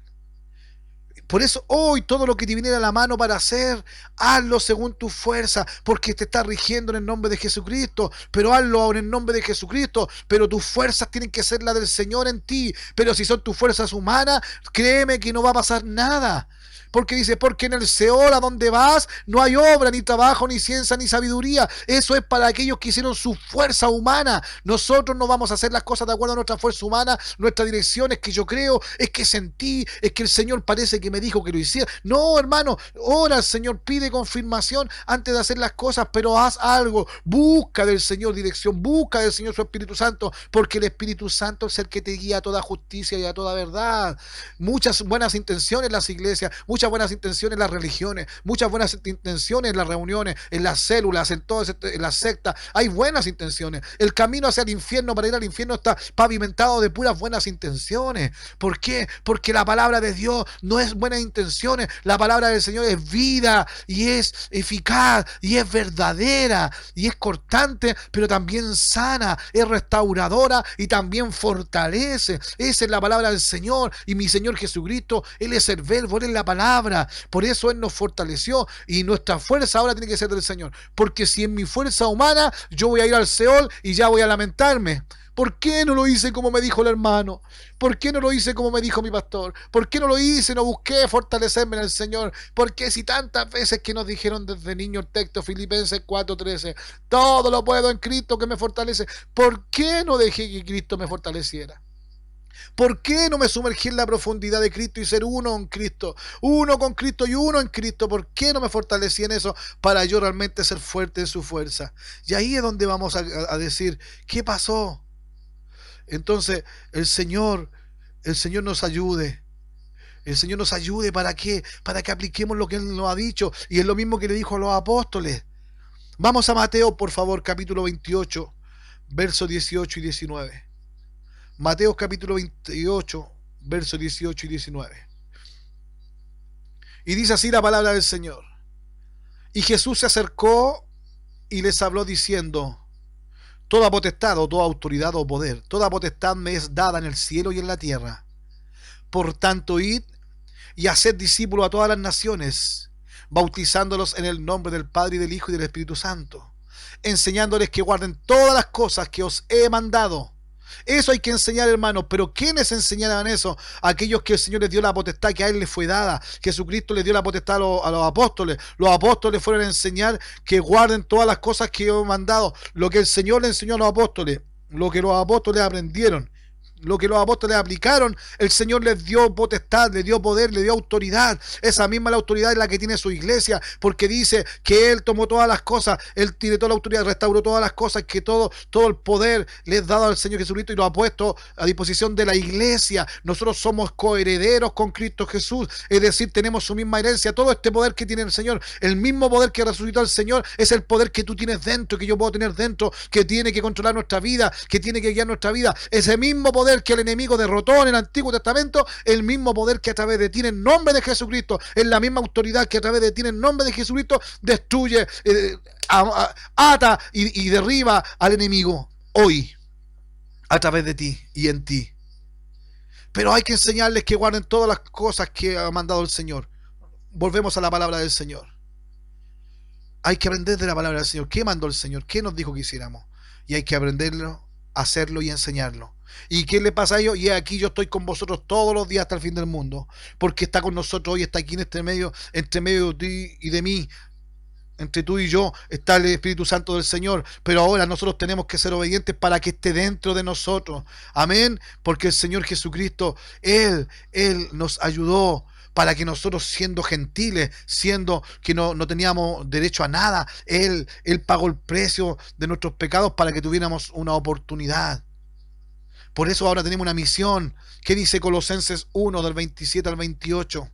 Por eso hoy todo lo que te viniera a la mano para hacer, hazlo según tu fuerza, porque te está rigiendo en el nombre de Jesucristo. Pero hazlo en el nombre de Jesucristo, pero tus fuerzas tienen que ser las del Señor en ti. Pero si son tus fuerzas humanas, créeme que no va a pasar nada. Porque dice, porque en el Seol a donde vas no hay obra, ni trabajo, ni ciencia, ni sabiduría. Eso es para aquellos que hicieron su fuerza humana. Nosotros no vamos a hacer las cosas de acuerdo a nuestra fuerza humana. Nuestra dirección es que yo creo, es que sentí, es que el Señor parece que me dijo que lo hiciera. No, hermano, ora al Señor, pide confirmación antes de hacer las cosas, pero haz algo. Busca del Señor dirección, busca del Señor su Espíritu Santo, porque el Espíritu Santo es el que te guía a toda justicia y a toda verdad. Muchas buenas intenciones en las iglesias, muchas muchas buenas intenciones en las religiones, muchas buenas intenciones en las reuniones, en las células, en las sectas. Hay buenas intenciones. El camino hacia el infierno, para ir al infierno, está pavimentado de puras buenas intenciones. ¿Por qué? Porque la palabra de Dios no es buenas intenciones. La palabra del Señor es vida y es eficaz y es verdadera y es cortante, pero también sana, es restauradora y también fortalece. Esa es la palabra del Señor, y mi Señor Jesucristo, Él es el verbo, Él es la palabra. Por eso Él nos fortaleció, y nuestra fuerza ahora tiene que ser del Señor. Porque si en mi fuerza humana yo voy a ir al Seol y ya voy a lamentarme, ¿por qué no lo hice como me dijo el hermano? ¿Por qué no lo hice como me dijo mi pastor? ¿Por qué no lo hice? No busqué fortalecerme en el Señor. Porque si tantas veces que nos dijeron desde niño el texto Filipenses 4:13, todo lo puedo en Cristo que me fortalece, ¿por qué no dejé que Cristo me fortaleciera? ¿Por qué no me sumergí en la profundidad de Cristo y ser uno en Cristo? Uno con Cristo y uno en Cristo. ¿Por qué no me fortalecí en eso para yo realmente ser fuerte en su fuerza? Y ahí es donde vamos a decir, ¿qué pasó? Entonces, el Señor nos ayude. El Señor nos ayude, ¿para qué? Para que apliquemos lo que Él nos ha dicho. Y es lo mismo que le dijo a los apóstoles. Vamos a Mateo, por favor, capítulo 28, versos 18 y 19. Mateo capítulo 28, versos 18 y 19. Y dice así la palabra del Señor. Y Jesús se acercó y les habló diciendo: toda potestad o toda autoridad o poder, toda potestad me es dada en el cielo y en la tierra. Por tanto, id y haced discípulos a todas las naciones, bautizándolos en el nombre del Padre y del Hijo y del Espíritu Santo, enseñándoles que guarden todas las cosas que os he mandado. Eso hay que enseñar, hermanos. Pero ¿quiénes enseñaban eso? Aquellos que el Señor les dio la potestad que a Él les fue dada. Jesucristo les dio la potestad a los apóstoles. Los apóstoles fueron a enseñar que guarden todas las cosas que he mandado. Lo que el Señor le enseñó a los apóstoles, lo que los apóstoles aprendieron, lo que los apóstoles aplicaron, el Señor les dio potestad, les dio poder, les dio autoridad. Esa misma la autoridad es la que tiene su iglesia, porque dice que Él tomó todas las cosas, Él tiene toda la autoridad, restauró todas las cosas, que todo el poder le es dado al Señor Jesucristo y lo ha puesto a disposición de la iglesia. Nosotros somos coherederos con Cristo Jesús, es decir, tenemos su misma herencia. Todo este poder que tiene el Señor, el mismo poder que resucitó al Señor, es el poder que tú tienes dentro, que yo puedo tener dentro, que tiene que controlar nuestra vida, que tiene que guiar nuestra vida. Ese mismo poder que el enemigo derrotó en el Antiguo Testamento, el mismo poder que a través de ti en el nombre de Jesucristo, es la misma autoridad que a través de ti en el nombre de Jesucristo destruye, ata y derriba al enemigo hoy a través de ti y en ti. Pero hay que enseñarles que guarden todas las cosas que ha mandado el Señor. Volvemos a la palabra del Señor. Hay que aprender de la palabra del Señor. ¿Qué mandó el Señor? ¿Qué nos dijo que hiciéramos? Y hay que aprenderlo, hacerlo y enseñarlo. ¿Y qué le pasa a ellos? Y aquí yo estoy con vosotros todos los días hasta el fin del mundo, porque está con nosotros hoy, está aquí en este medio, entre medio de ti y de mí, entre tú y yo está el Espíritu Santo del Señor. Pero ahora nosotros tenemos que ser obedientes para que esté dentro de nosotros. Amén. Porque el Señor Jesucristo, Él nos ayudó para que nosotros, siendo gentiles, siendo que no teníamos derecho a nada, Él pagó el precio de nuestros pecados para que tuviéramos una oportunidad. Por eso ahora tenemos una misión. ¿Qué dice Colosenses 1 del 27 al 28?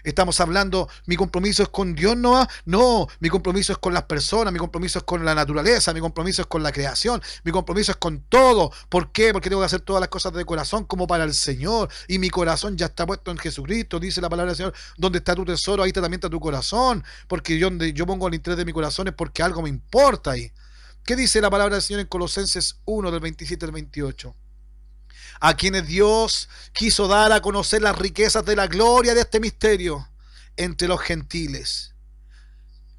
Estamos hablando, mi compromiso es con Dios, no, mi compromiso es con las personas, mi compromiso es con la naturaleza, mi compromiso es con la creación, mi compromiso es con todo. ¿Por qué? Porque tengo que hacer todas las cosas de corazón como para el Señor, y mi corazón ya está puesto en Jesucristo. Dice la palabra del Señor: donde está tu tesoro, ahí también está tu corazón. Porque yo pongo el interés de mi corazón es porque algo me importa ahí. ¿Qué dice la palabra del Señor en Colosenses 1 del 27 al 28? A quienes Dios quiso dar a conocer las riquezas de la gloria de este misterio entre los gentiles.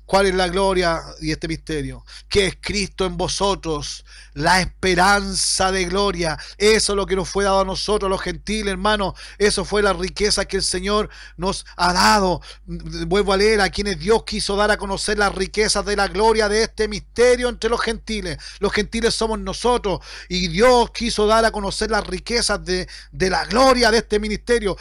¿Cuál es la gloria y este misterio? Que es Cristo en vosotros, la esperanza de gloria. Eso es lo que nos fue dado a nosotros, los gentiles, hermanos. Eso fue la riqueza que el Señor nos ha dado. Vuelvo a leer: a quienes Dios quiso dar a conocer las riquezas de la gloria de este misterio entre los gentiles. Los gentiles somos nosotros, y Dios quiso dar a conocer las riquezas de la gloria de este ministerio.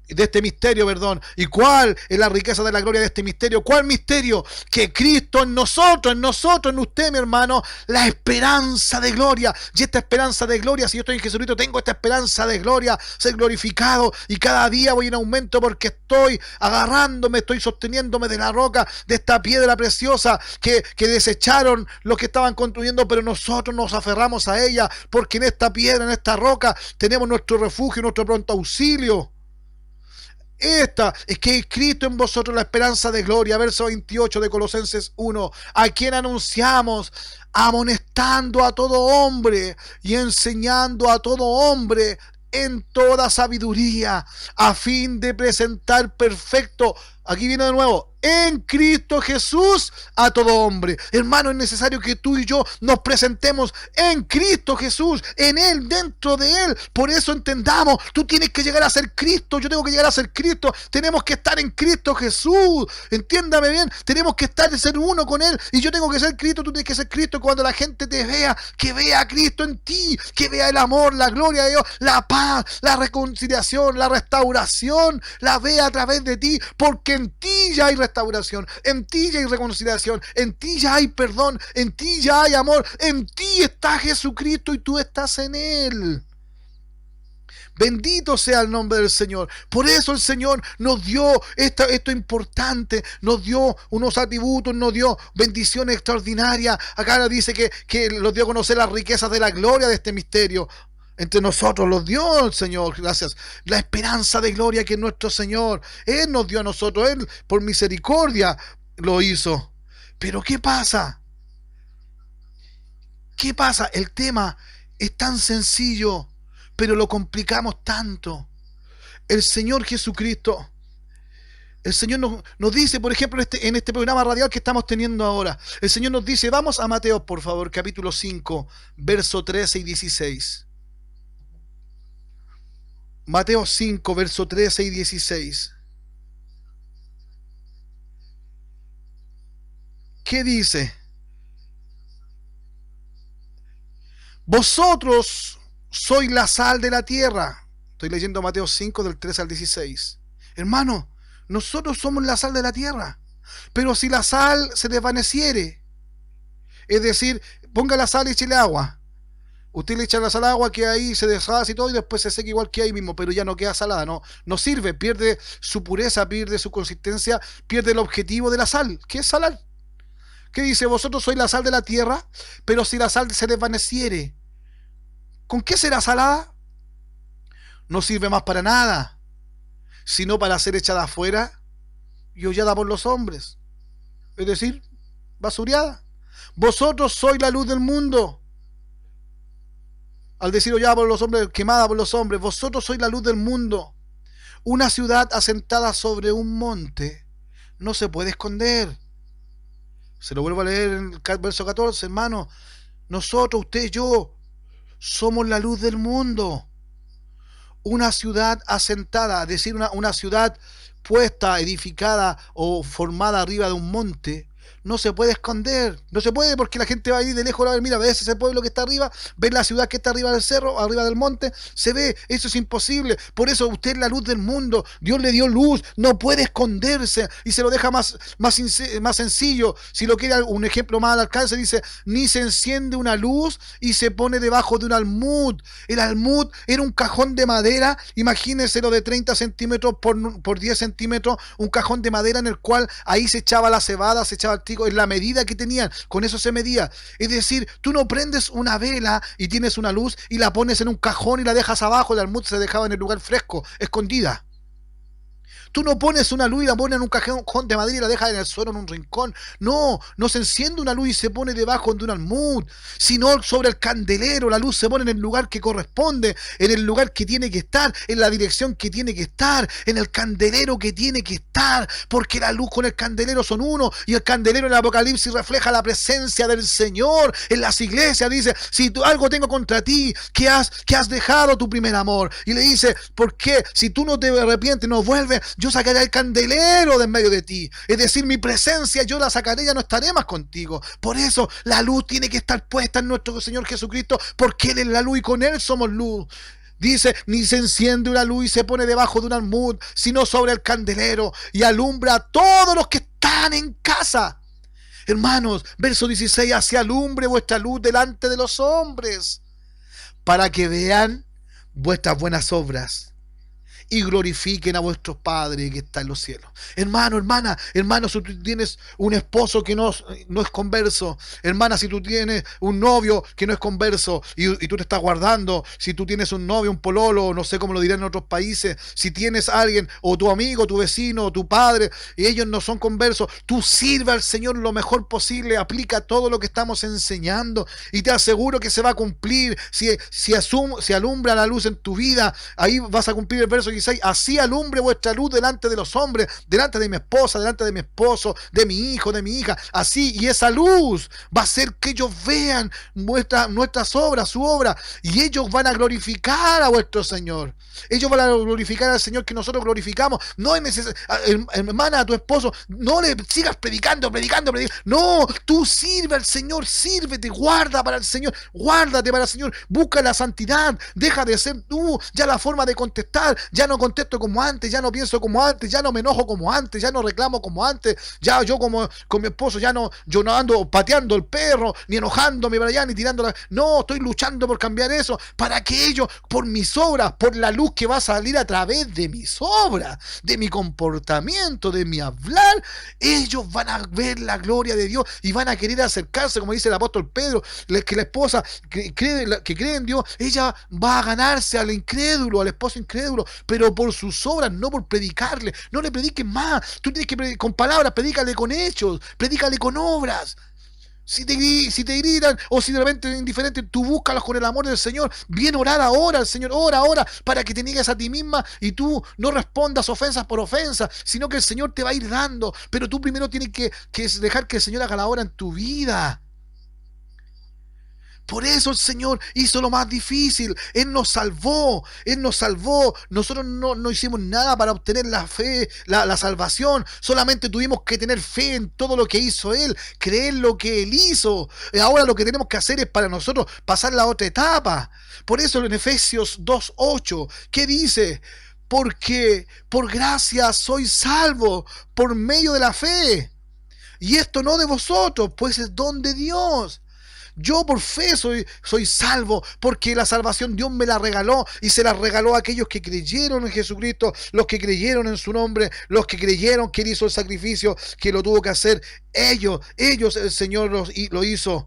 de este misterio, perdón. ¿Y cuál es la riqueza de la gloria de este misterio? ¿Cuál misterio? Que Cristo en nosotros, en usted, mi hermano, la esperanza de gloria. Y esta esperanza de gloria, si yo estoy en Jesucristo, tengo esta esperanza de gloria, ser glorificado, y cada día voy en aumento porque estoy agarrándome, estoy sosteniéndome de la roca, de esta piedra preciosa que desecharon los que estaban construyendo, pero nosotros nos aferramos a ella, porque en esta piedra, en esta roca, tenemos nuestro refugio, nuestro pronto auxilio. Esta es que es Cristo en vosotros, la esperanza de gloria. Verso 28 de Colosenses 1. A quien anunciamos, amonestando a todo hombre y enseñando a todo hombre en toda sabiduría, a fin de presentar perfecto, aquí viene de nuevo, en Cristo Jesús a todo hombre. Hermano, es necesario que tú y yo nos presentemos en Cristo Jesús, en Él, dentro de Él. Por eso entendamos, tú tienes que llegar a ser Cristo, yo tengo que llegar a ser Cristo, tenemos que estar en Cristo Jesús. Entiéndame bien, tenemos que estar, ser uno con Él, y yo tengo que ser Cristo, tú tienes que ser Cristo. Cuando la gente te vea, que vea a Cristo en ti, que vea el amor, la gloria de Dios, la paz, la reconciliación, la restauración, la vea a través de ti, porque en ti ya hay restauración, en ti ya hay reconciliación, en ti ya hay perdón, en ti ya hay amor, en ti está Jesucristo y tú estás en Él. Bendito sea el nombre del Señor. Por eso el Señor nos dio esto importante, nos dio unos atributos, nos dio bendiciones extraordinarias. Acá dice que nos dio a conocer las riquezas de la gloria de este misterio. Entre nosotros los dio el Señor, gracias. La esperanza de gloria que nuestro Señor, Él nos dio a nosotros, Él por misericordia lo hizo. Pero ¿qué pasa? ¿Qué pasa? El tema es tan sencillo, pero lo complicamos tanto. El Señor Jesucristo, el Señor nos dice, por ejemplo, en este programa radial que estamos teniendo ahora, el Señor nos dice, vamos a Mateo, por favor, capítulo 5, verso 13 y 16. Mateo 5, verso 13 y 16. ¿Qué dice? Vosotros sois la sal de la tierra. Estoy leyendo Mateo 5 del 13 al 16. Hermano, nosotros somos la sal de la tierra. Pero si la sal se desvaneciere, es decir, ponga la sal y échale agua. Usted le echa la sal al agua que ahí se deshace y todo, y después se seca igual que ahí mismo, pero ya no queda salada, no sirve, pierde su pureza, pierde su consistencia, pierde el objetivo de la sal, que es salar. ¿Qué dice? Vosotros sois la sal de la tierra, pero si la sal se desvaneciere, ¿con qué será salada? No sirve más para nada, sino para ser echada afuera y hollada por los hombres, es decir, basureada. Vosotros sois la luz del mundo. Al decir hollada por los hombres, quemada por los hombres, vosotros sois la luz del mundo. Una ciudad asentada sobre un monte no se puede esconder. Se lo vuelvo a leer en el verso 14, hermano. Nosotros, usted y yo, somos la luz del mundo. Una ciudad asentada, es decir, una ciudad puesta, edificada o formada arriba de un monte, no se puede esconder, no se puede, porque la gente va a ir de lejos a ver, mira, ves ese pueblo que está arriba, ves la ciudad que está arriba del cerro, arriba del monte, se ve, eso es imposible. Por eso usted es la luz del mundo, Dios le dio luz, no puede esconderse, y se lo deja más sencillo. Si lo quiere un ejemplo más al alcance, dice, ni se enciende una luz y se pone debajo de un almud. El almud era un cajón de madera, imagínense lo de 30 centímetros por 10 centímetros, un cajón de madera en el cual ahí se echaba la cebada, se echaba el trigo, en la medida que tenían, con eso se medía. Es decir, tú no prendes una vela y tienes una luz y la pones en un cajón y la dejas abajo, el almud se dejaba en el lugar fresco, escondida. Tú no pones una luz y la pones en un cajón de madera y la dejas en el suelo en un rincón. No se enciende una luz y se pone debajo de un almud, sino sobre el candelero. La luz se pone en el lugar que corresponde, en el lugar que tiene que estar, en la dirección que tiene que estar, en el candelero que tiene que estar, porque la luz con el candelero son uno, y el candelero en el Apocalipsis refleja la presencia del Señor. En las iglesias dice, si tú algo tengo contra ti, que has dejado tu primer amor. Y le dice, ¿por qué? Si tú no te arrepientes, no vuelves, yo sacaré el candelero de en medio de ti. Es decir, mi presencia yo la sacaré, ya no estaré más contigo. Por eso la luz tiene que estar puesta en nuestro Señor Jesucristo, porque Él es la luz y con Él somos luz. Dice, ni se enciende una luz y se pone debajo de un almud, sino sobre el candelero, y alumbra a todos los que están en casa. Hermanos, verso 16, así alumbre vuestra luz delante de los hombres, para que vean vuestras buenas obras y glorifiquen a vuestro Padre que está en los cielos. Hermano, hermano, si tú tienes un esposo que no es converso, hermana, si tú tienes un novio que no es converso y tú te estás guardando, si tú tienes un novio, un pololo, no sé cómo lo dirán en otros países, si tienes a alguien, o tu amigo, tu vecino, o tu padre, y ellos no son conversos, tú sirve al Señor lo mejor posible, aplica todo lo que estamos enseñando, y te aseguro que se va a cumplir. Si alumbra la luz en tu vida, ahí vas a cumplir el verso 16, así alumbre vuestra luz delante de los hombres, delante de mi esposa, delante de mi esposo, de mi hijo, de mi hija, así, y esa luz va a hacer que ellos vean nuestras obras, su obra, y ellos van a glorificar a vuestro Señor. Ellos van a glorificar al Señor que nosotros glorificamos. No es necesario, hermana, a tu esposo, no le sigas predicando. No, tú sirve al Señor, sírvete, guárdate para el Señor, busca la santidad, deja de ser tú, ya la forma de contestar, ya no contesto como antes, ya no pienso como antes, ya no me enojo como antes, ya no reclamo como antes, ya yo como con mi esposo, yo no ando pateando el perro, ni enojándome para allá, ni tirándola. No, estoy luchando por cambiar eso, para que ellos, por mis obras, por la luz que va a salir a través de mis obras, de mi comportamiento, de mi hablar, ellos van a ver la gloria de Dios y van a querer acercarse, como dice el apóstol Pedro, que la esposa que cree en Dios, ella va a ganarse al incrédulo, al esposo incrédulo, pero por sus obras, no por predicarle. No le prediques más, tú tienes que con palabras, predícale con hechos, predícale con obras. Si te gritan, o si de repente es indiferente, tú búscalos con el amor del Señor. Bien, orar ahora al Señor, ora para que te niegues a ti misma y tú no respondas ofensas por ofensas, sino que el Señor te va a ir dando, pero tú primero tienes que dejar que el Señor haga la obra en tu vida. Por eso el Señor hizo lo más difícil. Él nos salvó. Nosotros no hicimos nada para obtener la fe, la salvación. Solamente tuvimos que tener fe en todo lo que hizo Él, creer lo que Él hizo. Ahora lo que tenemos que hacer es para nosotros pasar la otra etapa. Por eso en Efesios 2:8, ¿qué dice? Porque por gracia sois salvos por medio de la fe. Y esto no de vosotros, pues es don de Dios. Yo por fe soy salvo, porque la salvación Dios me la regaló, y se la regaló a aquellos que creyeron en Jesucristo, los que creyeron en su nombre, los que creyeron que Él hizo el sacrificio, que lo tuvo que hacer. Ellos el Señor lo hizo.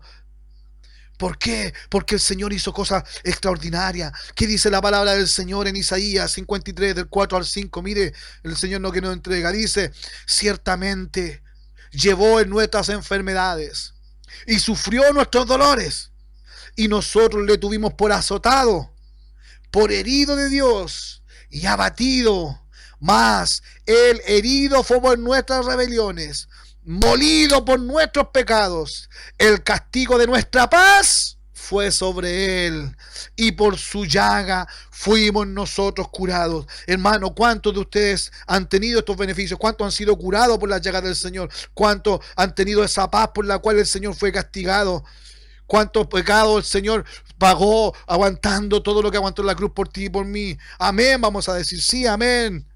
¿Por qué? Porque el Señor hizo cosas extraordinarias. ¿Qué dice la palabra del Señor en Isaías 53, del 4 al 5? Mire, el Señor no que nos entrega, dice: ciertamente llevó en nuestras enfermedades y sufrió nuestros dolores, y nosotros le tuvimos por azotado, por herido de Dios y abatido. Mas el herido fue por nuestras rebeliones, molido por nuestros pecados. El castigo de nuestra paz fue sobre Él, y por su llaga fuimos nosotros curados. Hermano, ¿cuántos de ustedes han tenido estos beneficios? ¿Cuántos han sido curados por la llaga del Señor? ¿Cuántos han tenido esa paz por la cual el Señor fue castigado? ¿Cuántos pecados el Señor pagó aguantando todo lo que aguantó en la cruz por ti y por mí? Amén, vamos a decir sí, amén.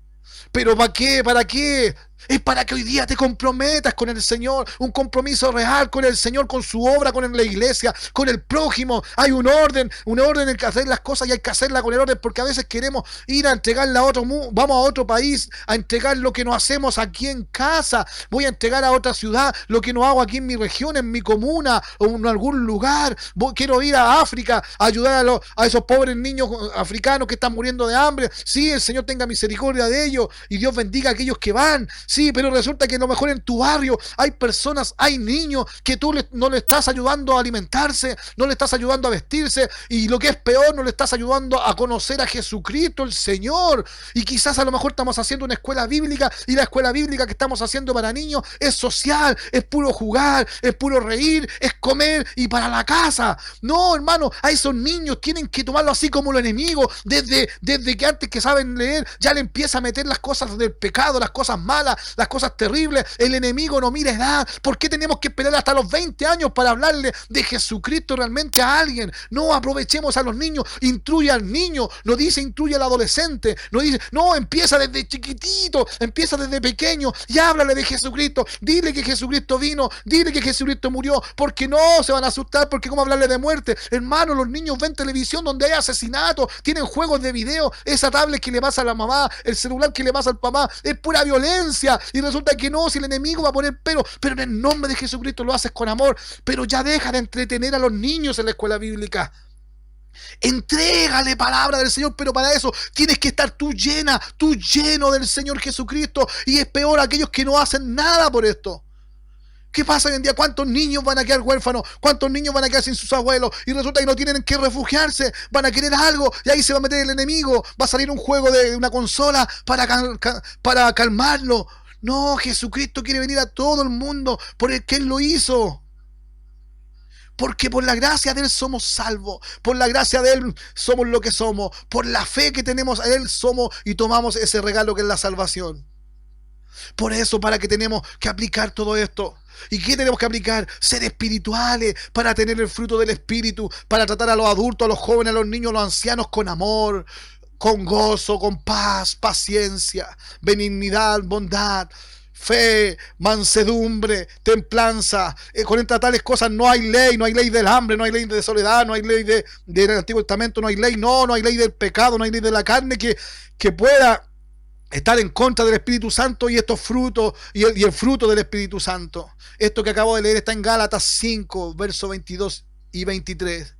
¿Pero para qué? ¿Para qué? Es para que hoy día te comprometas con el Señor, un compromiso real con el Señor, con su obra, con la iglesia, con el prójimo. Hay un orden en que hacer las cosas, y hay que hacerla con el orden, porque a veces queremos ir a entregarla a otro mundo, vamos a otro país a entregar lo que no hacemos aquí en casa. Voy a entregar a otra ciudad lo que no hago aquí en mi región, en mi comuna o en algún lugar. Quiero ir a África a ayudar a esos pobres niños africanos que están muriendo de hambre. Sí, el Señor tenga misericordia de ellos y Dios bendiga a aquellos que van. Sí, pero resulta que a lo mejor en tu barrio hay personas, hay niños que tú no le estás ayudando a alimentarse, no le estás ayudando a vestirse, y lo que es peor, no le estás ayudando a conocer a Jesucristo el Señor. Y quizás a lo mejor estamos haciendo una escuela bíblica, y la escuela bíblica que estamos haciendo para niños es social, es puro jugar, es puro reír, es comer y para la casa. No, hermano, a esos niños tienen que tomarlo así como los enemigos. Desde que antes que saben leer ya le empieza a meter las cosas del pecado, las cosas malas, las cosas terribles. El enemigo no mira edad. ¿Por qué tenemos que esperar hasta los 20 años para hablarle de Jesucristo realmente a alguien? No, aprovechemos a los niños, instruye al niño, no dice instruye al adolescente, no dice, no, empieza desde chiquitito, empieza desde pequeño y háblale de Jesucristo, dile que Jesucristo vino, dile que Jesucristo murió, porque no se van a asustar, porque cómo hablarle de muerte. Hermano, los niños ven televisión donde hay asesinatos, tienen juegos de video, esa tablet que le pasa a la mamá, el celular que le pasa al papá, es pura violencia, y resulta que no, si el enemigo va a poner pero en el nombre de Jesucristo lo haces con amor. Pero ya deja de entretener a los niños en la escuela bíblica. Entrégale palabra del Señor, pero para eso tienes que estar tú lleno del Señor Jesucristo. Y es peor aquellos que no hacen nada por esto. ¿Qué pasa hoy en día? ¿Cuántos niños van a quedar huérfanos? ¿Cuántos niños van a quedar sin sus abuelos? Y resulta que no tienen en qué refugiarse. Van a querer algo y ahí se va a meter el enemigo. Va a salir un juego de una consola para calmarlo. No, Jesucristo quiere venir a todo el mundo por el que Él lo hizo. Porque por la gracia de Él somos salvos. Por la gracia de Él somos lo que somos. Por la fe que tenemos a Él somos y tomamos ese regalo que es la salvación. Por eso, para que tenemos que aplicar todo esto. ¿Y qué tenemos que aplicar? Ser espirituales para tener el fruto del Espíritu. Para tratar a los adultos, a los jóvenes, a los niños, a los ancianos con amor, con gozo, con paz, paciencia, benignidad, bondad, fe, mansedumbre, templanza. Contra tales cosas no hay ley del hambre, no hay ley de soledad, no hay ley del Antiguo Testamento, no hay ley, no hay ley del pecado, no hay ley de la carne que pueda estar en contra del Espíritu Santo y estos frutos y el fruto del Espíritu Santo. Esto que acabo de leer está en Gálatas 5, versos 22 y 23.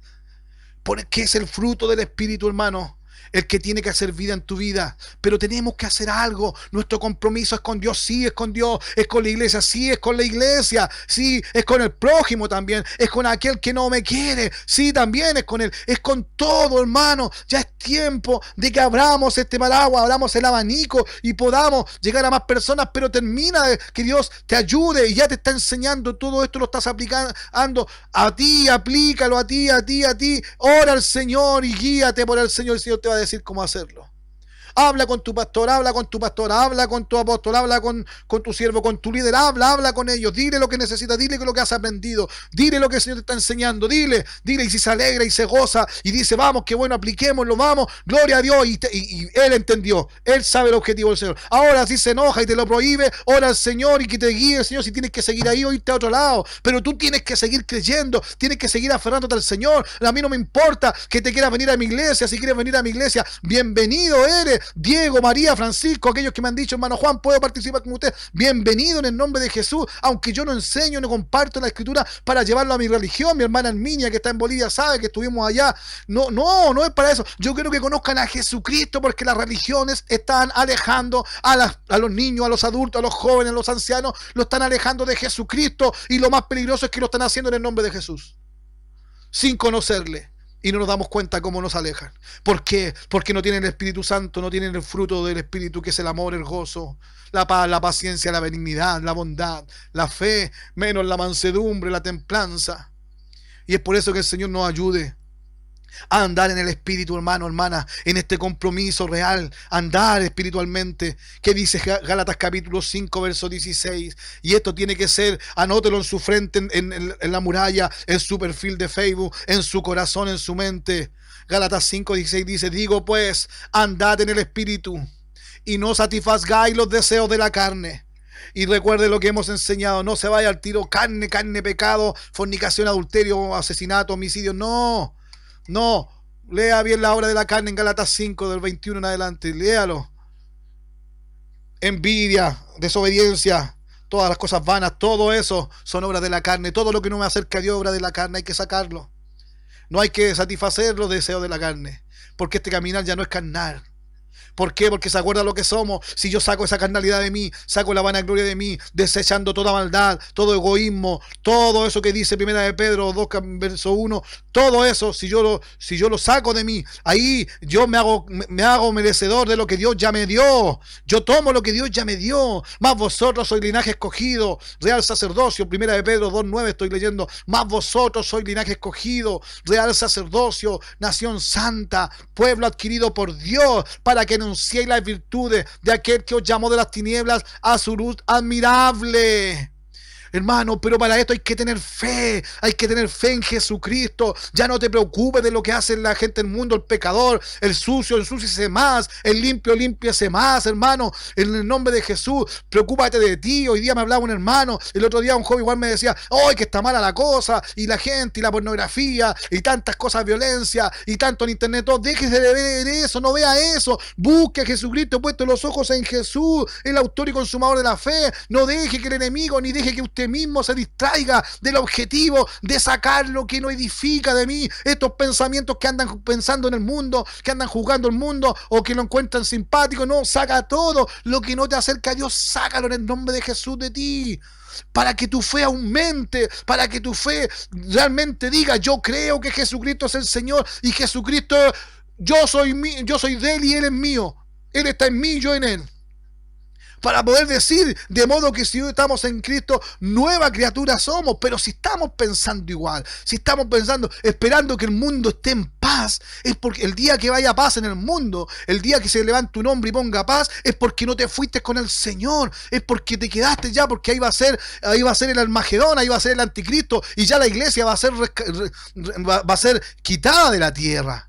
¿Qué es el fruto del Espíritu, hermano? El que tiene que hacer vida en tu vida. Pero tenemos que hacer algo. Nuestro compromiso es con Dios, sí, es con Dios. Es con la iglesia, sí, es con la iglesia. Sí, es con el prójimo también. Es con aquel que no me quiere. Sí, también es con él. Es con todo, hermano. Ya es tiempo de que abramos este paraguas, abramos el abanico y podamos llegar a más personas. Pero termina de que Dios te ayude y ya te está enseñando todo esto, lo estás aplicando a ti, aplícalo a ti. Ora al Señor y guíate por el Señor. El Señor te va a decir cómo hacerlo. Habla con tu pastor, habla con tu pastora, habla con tu apóstol, habla con tu siervo, con tu líder, habla con ellos, dile lo que necesitas, dile lo que has aprendido, dile lo que el Señor te está enseñando, dile, y si se alegra y se goza y dice, vamos, qué bueno, apliquémoslo, vamos, gloria a Dios, y Él entendió, Él sabe el objetivo del Señor. Ahora si se enoja y te lo prohíbe, ora al Señor y que te guíe el Señor si tienes que seguir ahí o irte a otro lado, pero tú tienes que seguir creyendo, tienes que seguir aferrándote al Señor. A mí no me importa que te quieras venir a mi iglesia, si quieres venir a mi iglesia, bienvenido eres. Diego, María, Francisco, aquellos que me han dicho, hermano Juan, puedo participar con usted, bienvenido en el nombre de Jesús, aunque yo no enseño, no comparto la escritura para llevarlo a mi religión. Mi hermana Herminia, que está en Bolivia, sabe que estuvimos allá. No es para eso. Yo quiero que conozcan a Jesucristo, porque las religiones están alejando a los niños, a los adultos, a los jóvenes, a los ancianos, lo están alejando de Jesucristo, y lo más peligroso es que lo están haciendo en el nombre de Jesús, sin conocerle. Y no nos damos cuenta cómo nos alejan. ¿Por qué? Porque no tienen el Espíritu Santo, no tienen el fruto del Espíritu, que es el amor, el gozo, la paz, la paciencia, la benignidad, la bondad, la fe, menos la mansedumbre, la templanza. Y es por eso que el Señor nos ayude a andar en el Espíritu, hermano, hermana, en este compromiso real, andar espiritualmente. ¿Qué dice Gálatas capítulo 5, verso 16? Y esto tiene que ser, anótelo en su frente, en la muralla, en su perfil de Facebook, en su corazón, en su mente. Gálatas 5, 16 dice, digo pues, andad en el Espíritu y no satisfagáis los deseos de la carne. Y recuerde lo que hemos enseñado, no se vaya al tiro carne, pecado, fornicación, adulterio, asesinato, homicidio, no, lea bien la obra de la carne en Gálatas 5 del 21 en adelante, léalo. Envidia, desobediencia, todas las cosas vanas, todo eso son obras de la carne. Todo lo que no me acerca a Dios, obra de la carne, hay que sacarlo. No hay que satisfacer los deseos de la carne, porque este caminar ya no es carnal. ¿Por qué? Porque se acuerda lo que somos. Si yo saco esa carnalidad de mí, saco la vanagloria de mí, desechando toda maldad, todo egoísmo, todo eso que dice Primera de Pedro 2, verso 1, todo eso, si yo lo saco de mí, ahí yo me hago merecedor de lo que Dios ya me dio. Yo tomo lo que Dios ya me dio. Más vosotros sois linaje escogido, real sacerdocio. Primera de Pedro 2:9 estoy leyendo. Más vosotros sois linaje escogido, real sacerdocio, nación santa, pueblo adquirido por Dios, para que que anunciéis las virtudes de aquel que os llamó de las tinieblas a su luz admirable. Hermano, pero para esto hay que tener fe en Jesucristo. Ya no te preocupes de lo que hace la gente del mundo, el pecador, el sucio, ensúciese más, el limpio, límpiese más, hermano, en el nombre de Jesús. Preocúpate de ti. Hoy día me hablaba un hermano, el otro día un joven igual me decía, ¡ay, que está mala la cosa! Y la gente, y la pornografía, y tantas cosas de violencia, y tanto en internet, todo. Déjese de ver eso, no vea eso. Busque a Jesucristo, puesto los ojos en Jesús, el autor y consumador de la fe. No deje que el enemigo, ni deje que usted mismo se distraiga del objetivo de sacar lo que no edifica de mí, estos pensamientos que andan pensando en el mundo, que andan juzgando el mundo o que lo encuentran simpático. No, saca todo lo que no te acerca a Dios, sácalo en el nombre de Jesús de ti, para que tu fe aumente, para que tu fe realmente diga, yo creo que Jesucristo es el Señor, y Jesucristo, yo soy de Él y Él es mío, Él está en mí y yo en Él. Para poder decir, de modo que si hoy estamos en Cristo, nueva criatura somos. Pero si estamos pensando igual, si estamos pensando, esperando que el mundo esté en paz, es porque el día que vaya paz en el mundo, el día que se levante un hombre y ponga paz, es porque no te fuiste con el Señor, es porque te quedaste ya, porque ahí va a ser el Armagedón, ahí va a ser el anticristo, y ya la iglesia va a ser quitada de la tierra.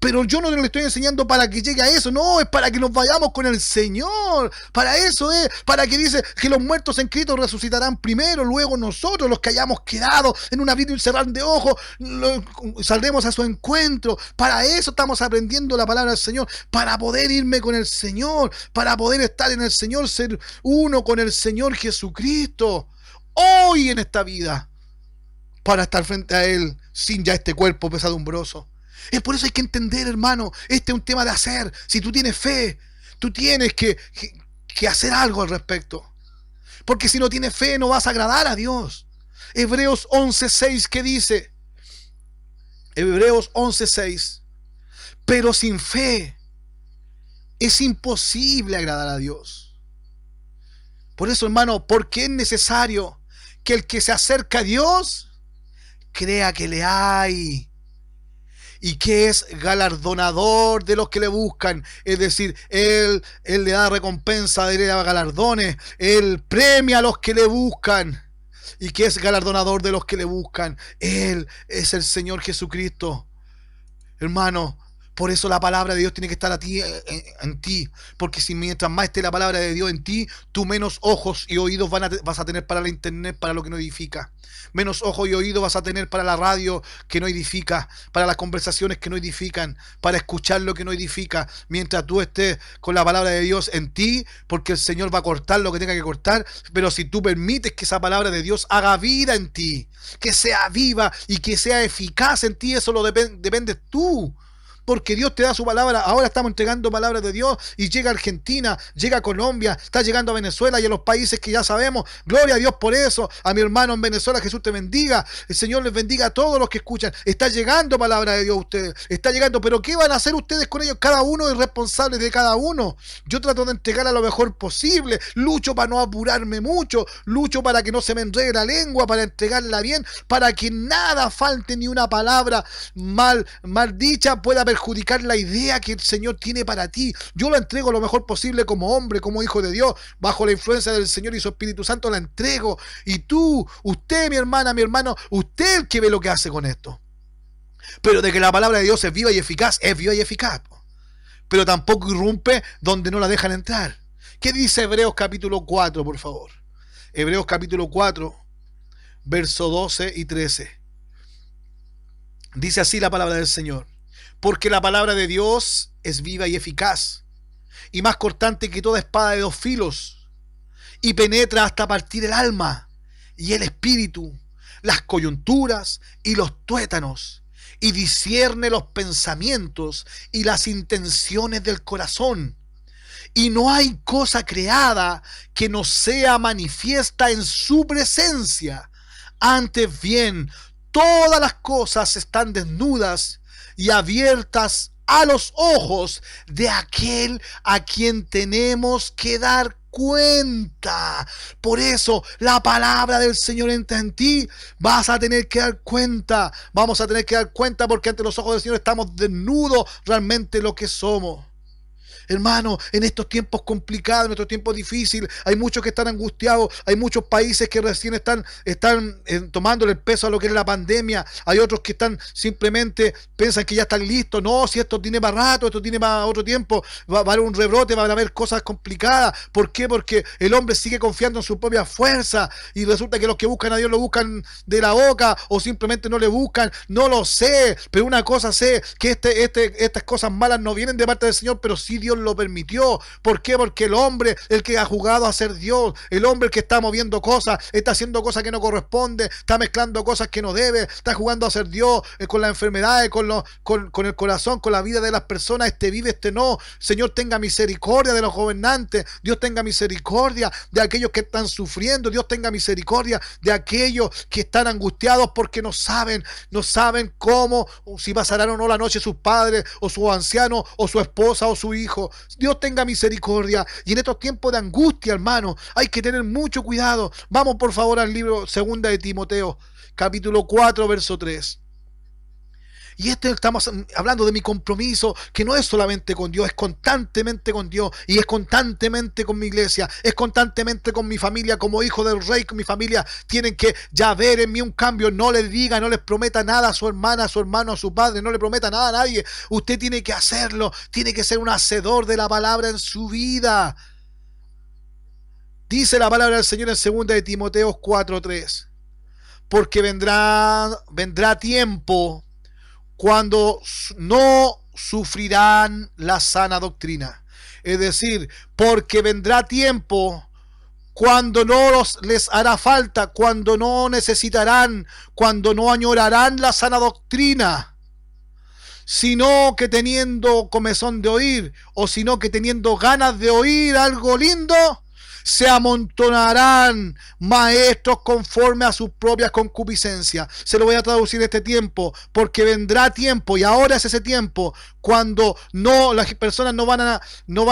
Pero yo no le estoy enseñando para que llegue a eso, no, es para que nos vayamos con el Señor. Para eso es, para que dice que los muertos en Cristo resucitarán primero, luego nosotros, los que hayamos quedado en un abrir y cerrar de ojos, saldremos a su encuentro. Para eso estamos aprendiendo la palabra del Señor, para poder irme con el Señor, para poder estar en el Señor, ser uno con el Señor Jesucristo, hoy en esta vida, para estar frente a Él sin ya este cuerpo pesadumbroso. Es por eso hay que entender, hermano, este es un tema de hacer. Si tú tienes fe, tú tienes que hacer algo al respecto. Porque si no tienes fe, no vas a agradar a Dios. Hebreos 11:6, ¿qué dice? Hebreos 11:6. Pero sin fe es imposible agradar a Dios. Por eso, hermano, porque es necesario que el que se acerca a Dios crea que le hay, y que es galardonador de los que le buscan. Es decir, Él le da recompensa, Él le da galardones, Él premia a los que le buscan, y que es galardonador de los que le buscan. Él es el Señor Jesucristo. Hermano, por eso la palabra de Dios tiene que estar en ti, porque si mientras más esté la palabra de Dios en ti, tú menos ojos y oídos vas a tener para la internet, para lo que no edifica. Menos ojos y oídos vas a tener para la radio que no edifica, para las conversaciones que no edifican, para escuchar lo que no edifica, mientras tú estés con la palabra de Dios en ti, porque el Señor va a cortar lo que tenga que cortar. Pero si tú permites que esa palabra de Dios haga vida en ti, que sea viva y que sea eficaz en ti, eso lo dependes tú. Porque Dios te da su palabra. Ahora estamos entregando palabras de Dios, y llega a Argentina, llega a Colombia, está llegando a Venezuela y a los países que ya sabemos. Gloria a Dios por eso. A mi hermano en Venezuela, Jesús te bendiga. El Señor les bendiga a todos los que escuchan. Está llegando palabra de Dios a ustedes. Está llegando, pero ¿qué van a hacer ustedes con ellos? Cada uno es responsable de cada uno. Yo trato de entregar a lo mejor posible. Lucho para no apurarme mucho. Lucho para que no se me enrede la lengua, para entregarla bien, para que nada falte, ni una palabra mal dicha pueda perjudicar la idea que el Señor tiene para ti. Yo la entrego lo mejor posible como hombre, como hijo de Dios, bajo la influencia del Señor y su Espíritu Santo la entrego. Y tú, usted, mi hermana, mi hermano, usted el que ve lo que hace con esto. Pero de que la palabra de Dios es viva y eficaz, es viva y eficaz. Pero tampoco irrumpe donde no la dejan entrar. ¿Qué dice Hebreos capítulo 4, por favor? Hebreos capítulo 4, verso 12 y 13. Dice así la palabra del Señor: porque la palabra de Dios es viva y eficaz, y más cortante que toda espada de dos filos, y penetra hasta partir el alma y el espíritu, las coyunturas y los tuétanos, y discierne los pensamientos y las intenciones del corazón. Y no hay cosa creada que no sea manifiesta en su presencia. Antes bien, todas las cosas están desnudas y abiertas a los ojos de aquel a quien tenemos que dar cuenta. Por eso la palabra del Señor entra en ti. Vas a tener que dar cuenta. Vamos a tener que dar cuenta, porque ante los ojos del Señor estamos desnudos realmente lo que somos. Hermano, en estos tiempos complicados, en estos tiempos difíciles, hay muchos que están angustiados, hay muchos países que recién están tomando el peso a lo que es la pandemia, hay otros que están simplemente, piensan que ya están listos. No, si esto tiene para rato, esto tiene para otro tiempo, va a haber un rebrote, van a haber cosas complicadas. ¿Por qué? Porque el hombre sigue confiando en su propia fuerza y resulta que los que buscan a Dios lo buscan de la boca o simplemente no le buscan. No lo sé, pero una cosa sé, que estas cosas malas no vienen de parte del Señor, pero sí Dios lo permitió. ¿Por qué? Porque el hombre, el que ha jugado a ser Dios, el hombre el que está moviendo cosas, está haciendo cosas que no corresponde, está mezclando cosas que no debe, está jugando a ser Dios con las enfermedades, con el corazón, con la vida de las personas. Este vive, este no. Señor, tenga misericordia de los gobernantes. Dios tenga misericordia de aquellos que están sufriendo. Dios tenga misericordia de aquellos que están angustiados porque no saben cómo, si pasarán o no la noche sus padres, o su anciano, o su esposa, o su hijo. Dios tenga misericordia. Y en estos tiempos de angustia, hermano, hay que tener mucho cuidado. Vamos por favor al libro 2 de Timoteo, capítulo 4, verso 3. Y estamos hablando de mi compromiso, que no es solamente con Dios, es constantemente con Dios, y es constantemente con mi iglesia, es constantemente con mi familia. Como hijo del rey, con mi familia, tienen que ya ver en mí un cambio. No les diga, no les prometa nada a su hermana, a su hermano, a su padre, no le prometa nada a nadie. Usted tiene que hacerlo, tiene que ser un hacedor de la palabra en su vida. Dice la palabra del Señor en 2 de Timoteo 4:3. Porque vendrá tiempo cuando no sufrirán la sana doctrina. Es decir, porque vendrá tiempo cuando no les hará falta, cuando no necesitarán, cuando no añorarán la sana doctrina, sino que teniendo comezón de oír, o sino que teniendo ganas de oír algo lindo, se amontonarán maestros conforme a sus propias concupiscencias. Se lo voy a traducir este tiempo, porque vendrá tiempo, y ahora es ese tiempo, cuando no, las personas no van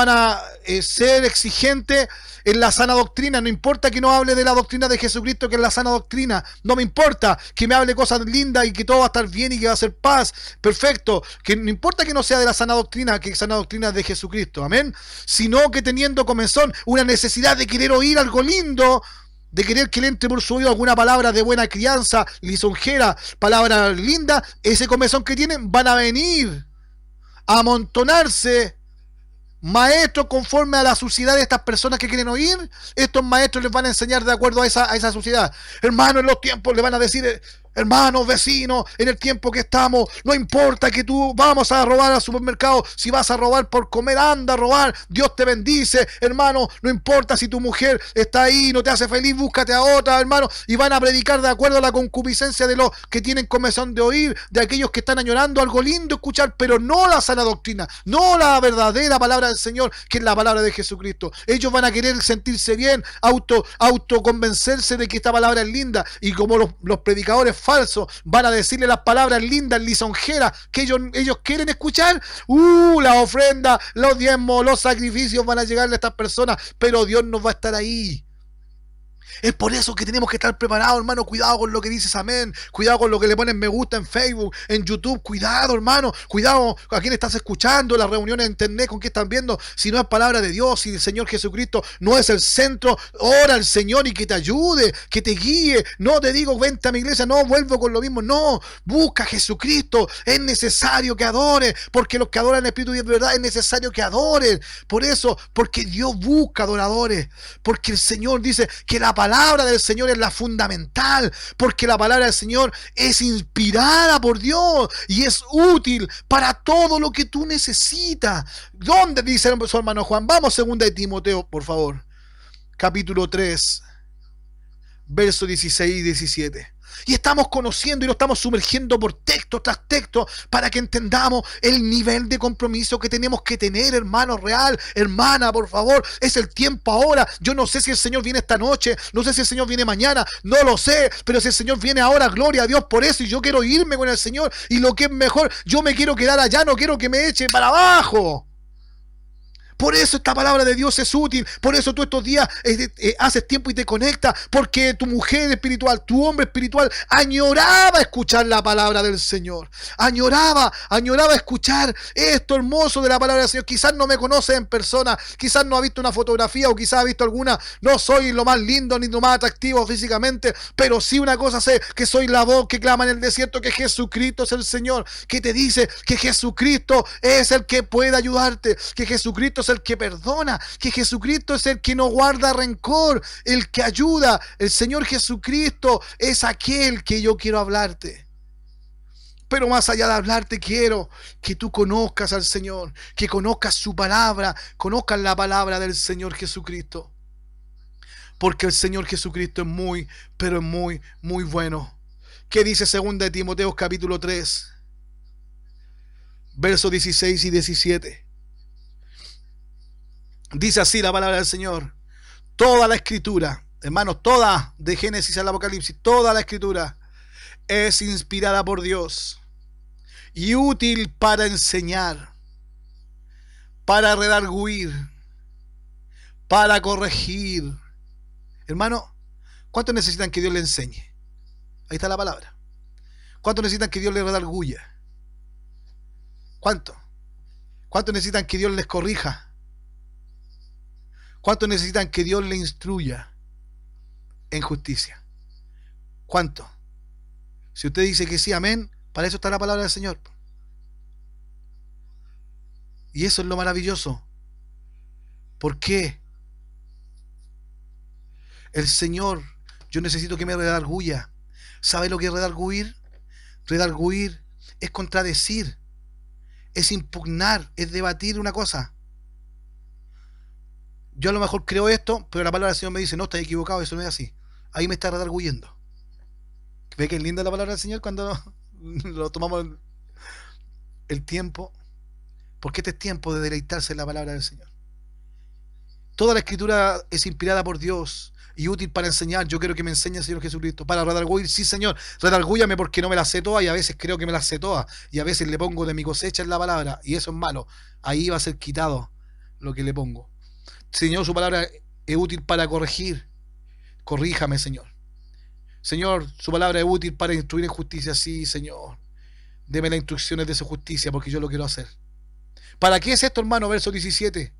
a ser exigentes en la sana doctrina. No importa que no hable de la doctrina de Jesucristo, que es la sana doctrina. No me importa que me hable cosas lindas y que todo va a estar bien y que va a ser paz. Perfecto. Que no importa que no sea de la sana doctrina, que sana doctrina es de Jesucristo. Amén. Sino que teniendo comezón, una necesidad de querer oír algo lindo, de querer que le entre por su oído alguna palabra de buena crianza, lisonjera, palabra linda, ese comezón que tienen, van a venir a amontonarse maestros conforme a la suciedad de estas personas que quieren oír. Estos maestros les van a enseñar de acuerdo a esa suciedad. Hermano, en los tiempos le van a decir, hermanos, vecinos, en el tiempo que estamos, no importa que tú vamos a robar al supermercado, si vas a robar por comer, anda a robar, Dios te bendice, hermano, no importa si tu mujer está ahí y no te hace feliz, búscate a otra, hermano, y van a predicar de acuerdo a la concupiscencia de los que tienen comezón de oír, de aquellos que están añorando algo lindo escuchar, pero no la sana doctrina, no la verdadera palabra del Señor, que es la palabra de Jesucristo. Ellos van a querer sentirse bien, autoconvencerse de que esta palabra es linda, y como los predicadores falsos van a decirle las palabras lindas, lisonjeras que ellos quieren escuchar, la ofrenda, los diezmos, los sacrificios van a llegarle a estas personas, pero Dios no va a estar ahí. Es por eso que tenemos que estar preparados, hermano. Cuidado con lo que dices, amén. Cuidado con lo que le ponen me gusta en Facebook, en YouTube. Cuidado, hermano. Cuidado a quién estás escuchando, las reuniones en internet, con qué están viendo. Si no es palabra de Dios, si el Señor Jesucristo no es el centro, ora al Señor y que te ayude, que te guíe. No te digo, vente a mi iglesia, no, vuelvo con lo mismo. No, busca a Jesucristo. Es necesario que adores, porque los que adoran en espíritu y en verdad es necesario que adoren. Por eso, porque Dios busca adoradores. Porque el Señor dice que la palabra del Señor es la fundamental, porque la palabra del Señor es inspirada por Dios y es útil para todo lo que tú necesitas. ¿Dónde dice su hermano Juan? Vamos, 2 de Timoteo, por favor, capítulo 3, versos 16 y 17. Y estamos conociendo y lo estamos sumergiendo por texto tras texto para que entendamos el nivel de compromiso que tenemos que tener, hermano real, hermana, por favor. Es el tiempo ahora. Yo no sé si el Señor viene esta noche, no sé si el Señor viene mañana, no lo sé, pero si el Señor viene ahora, gloria a Dios por eso. Y yo quiero irme con el Señor, y lo que es mejor, yo me quiero quedar allá, no quiero que me eche para abajo. Por eso esta palabra de Dios es útil. Por eso tú estos días haces tiempo y te conectas. Porque tu mujer espiritual, tu hombre espiritual, añoraba escuchar la palabra del Señor. Añoraba escuchar esto hermoso de la palabra del Señor. Quizás no me conoce en persona, quizás no ha visto una fotografía o quizás ha visto alguna. No soy lo más lindo ni lo más atractivo físicamente, pero sí una cosa sé, que soy la voz que clama en el desierto, que Jesucristo es el Señor, que te dice que Jesucristo es el que puede ayudarte, que Jesucristo es el que perdona, que Jesucristo es el que no guarda rencor, el que ayuda. El Señor Jesucristo es aquel que yo quiero hablarte. Pero más allá de hablarte, quiero que tú conozcas al Señor, que conozcas su palabra, conozcas la palabra del Señor Jesucristo. Porque el Señor Jesucristo es muy, pero es muy, muy bueno. ¿Qué dice 2 de Timoteo capítulo 3? Versos 16 y 17. Dice así la palabra del Señor. Toda la escritura, hermanos, toda, de Génesis al Apocalipsis, toda la escritura es inspirada por Dios y útil para enseñar, para redarguir, para corregir. Hermano, ¿cuántos necesitan que Dios le enseñe? Ahí está la palabra. ¿Cuántos necesitan que Dios les redarguya? ¿Cuántos? ¿Cuántos necesitan que Dios les corrija? ¿Cuántos necesitan que Dios les instruya en justicia? ¿Cuántos? Si usted dice que sí, amén, para eso está la palabra del Señor. Y eso es lo maravilloso. ¿Por qué? El Señor, yo necesito que me redarguya. ¿Sabe lo que es redarguir? Redarguir es contradecir, es impugnar, es debatir una cosa. Yo a lo mejor creo esto, pero la palabra del Señor me dice, no, estás equivocado, eso no es así. Ahí me está redarguyendo. ¿Ve que es linda la palabra del Señor cuando lo tomamos el tiempo? Porque este es tiempo de deleitarse en la palabra del Señor. Toda la escritura es inspirada por Dios y útil para enseñar. Yo quiero que me enseñe el Señor Jesucristo. Para redarguir, sí, Señor, redargúyame porque no me la sé toda y a veces creo que me la sé toda y a veces le pongo de mi cosecha en la palabra y eso es malo. Ahí va a ser quitado lo que le pongo. Señor, su palabra es útil para corregir. Corríjame, Señor. Señor, su palabra es útil para instruir en justicia. Sí, Señor. Deme las instrucciones de su justicia porque yo lo quiero hacer. ¿Para qué es esto, hermano? Verso 17.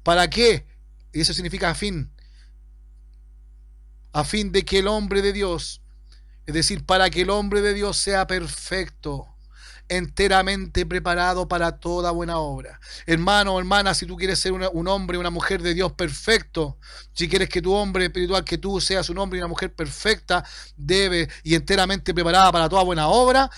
¿Para qué? Y eso significa a fin. A fin de que el hombre de Dios, es decir, para que el hombre de Dios sea perfecto, enteramente preparado para toda buena obra. Hermano o hermana, si tú quieres ser un hombre, una mujer de Dios perfecto, si quieres que tu hombre espiritual, que tú seas un hombre y una mujer perfecta, debe y enteramente preparada para toda buena obra,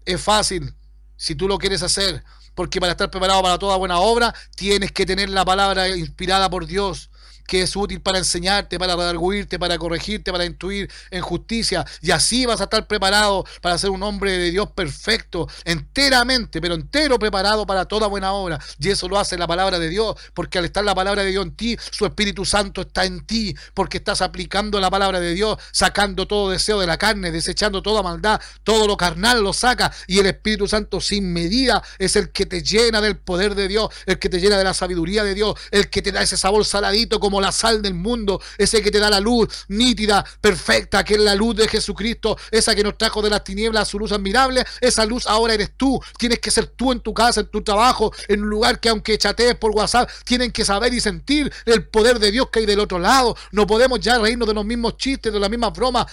es fácil si tú lo quieres hacer, porque para estar preparado para toda buena obra tienes que tener la palabra inspirada por Dios, que es útil para enseñarte, para redarguirte, para corregirte, para instruir en justicia, y así vas a estar preparado para ser un hombre de Dios perfecto, enteramente, pero entero preparado para toda buena obra. Y eso lo hace la palabra de Dios, porque al estar la palabra de Dios en ti, su Espíritu Santo está en ti, porque estás aplicando la palabra de Dios, sacando todo deseo de la carne, desechando toda maldad, todo lo carnal lo saca, y el Espíritu Santo sin medida es el que te llena del poder de Dios, el que te llena de la sabiduría de Dios, el que te da ese sabor saladito como la sal del mundo, ese que te da la luz nítida, perfecta, que es la luz de Jesucristo, esa que nos trajo de las tinieblas a su luz admirable. Esa luz ahora eres tú. Tienes que ser tú en tu casa, en tu trabajo, en un lugar que aunque chatees por WhatsApp, tienen que saber y sentir el poder de Dios que hay del otro lado. No podemos ya reírnos de los mismos chistes, de las mismas bromas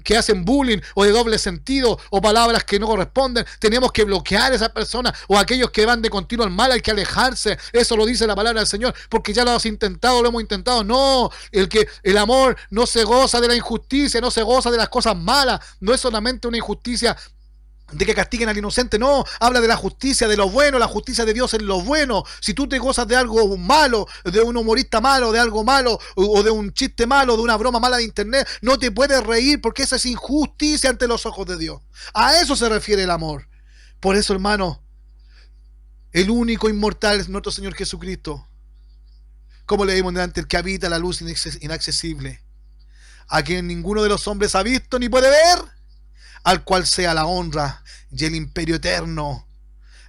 que hacen bullying o de doble sentido o palabras que no corresponden. Tenemos que bloquear a esas personas o aquellos que van de continuo al mal. Hay que alejarse. Eso lo dice la palabra del Señor, porque ya lo has intentado, lo hemos intentado. No, el amor no se goza de la injusticia, no se goza de las cosas malas. No es solamente una injusticia de que castiguen al inocente, no, habla de la justicia, de lo bueno, la justicia de Dios en lo bueno. Si tú te gozas de algo malo, de un humorista malo, de algo malo, o de un chiste malo, de una broma mala de internet, no te puedes reír porque esa es injusticia ante los ojos de Dios. A eso se refiere el amor. Por eso, hermano, el único inmortal es nuestro Señor Jesucristo. Como leímos delante, el que habita la luz inaccesible, a quien ninguno de los hombres ha visto ni puede ver, al cual sea la honra y el imperio eterno.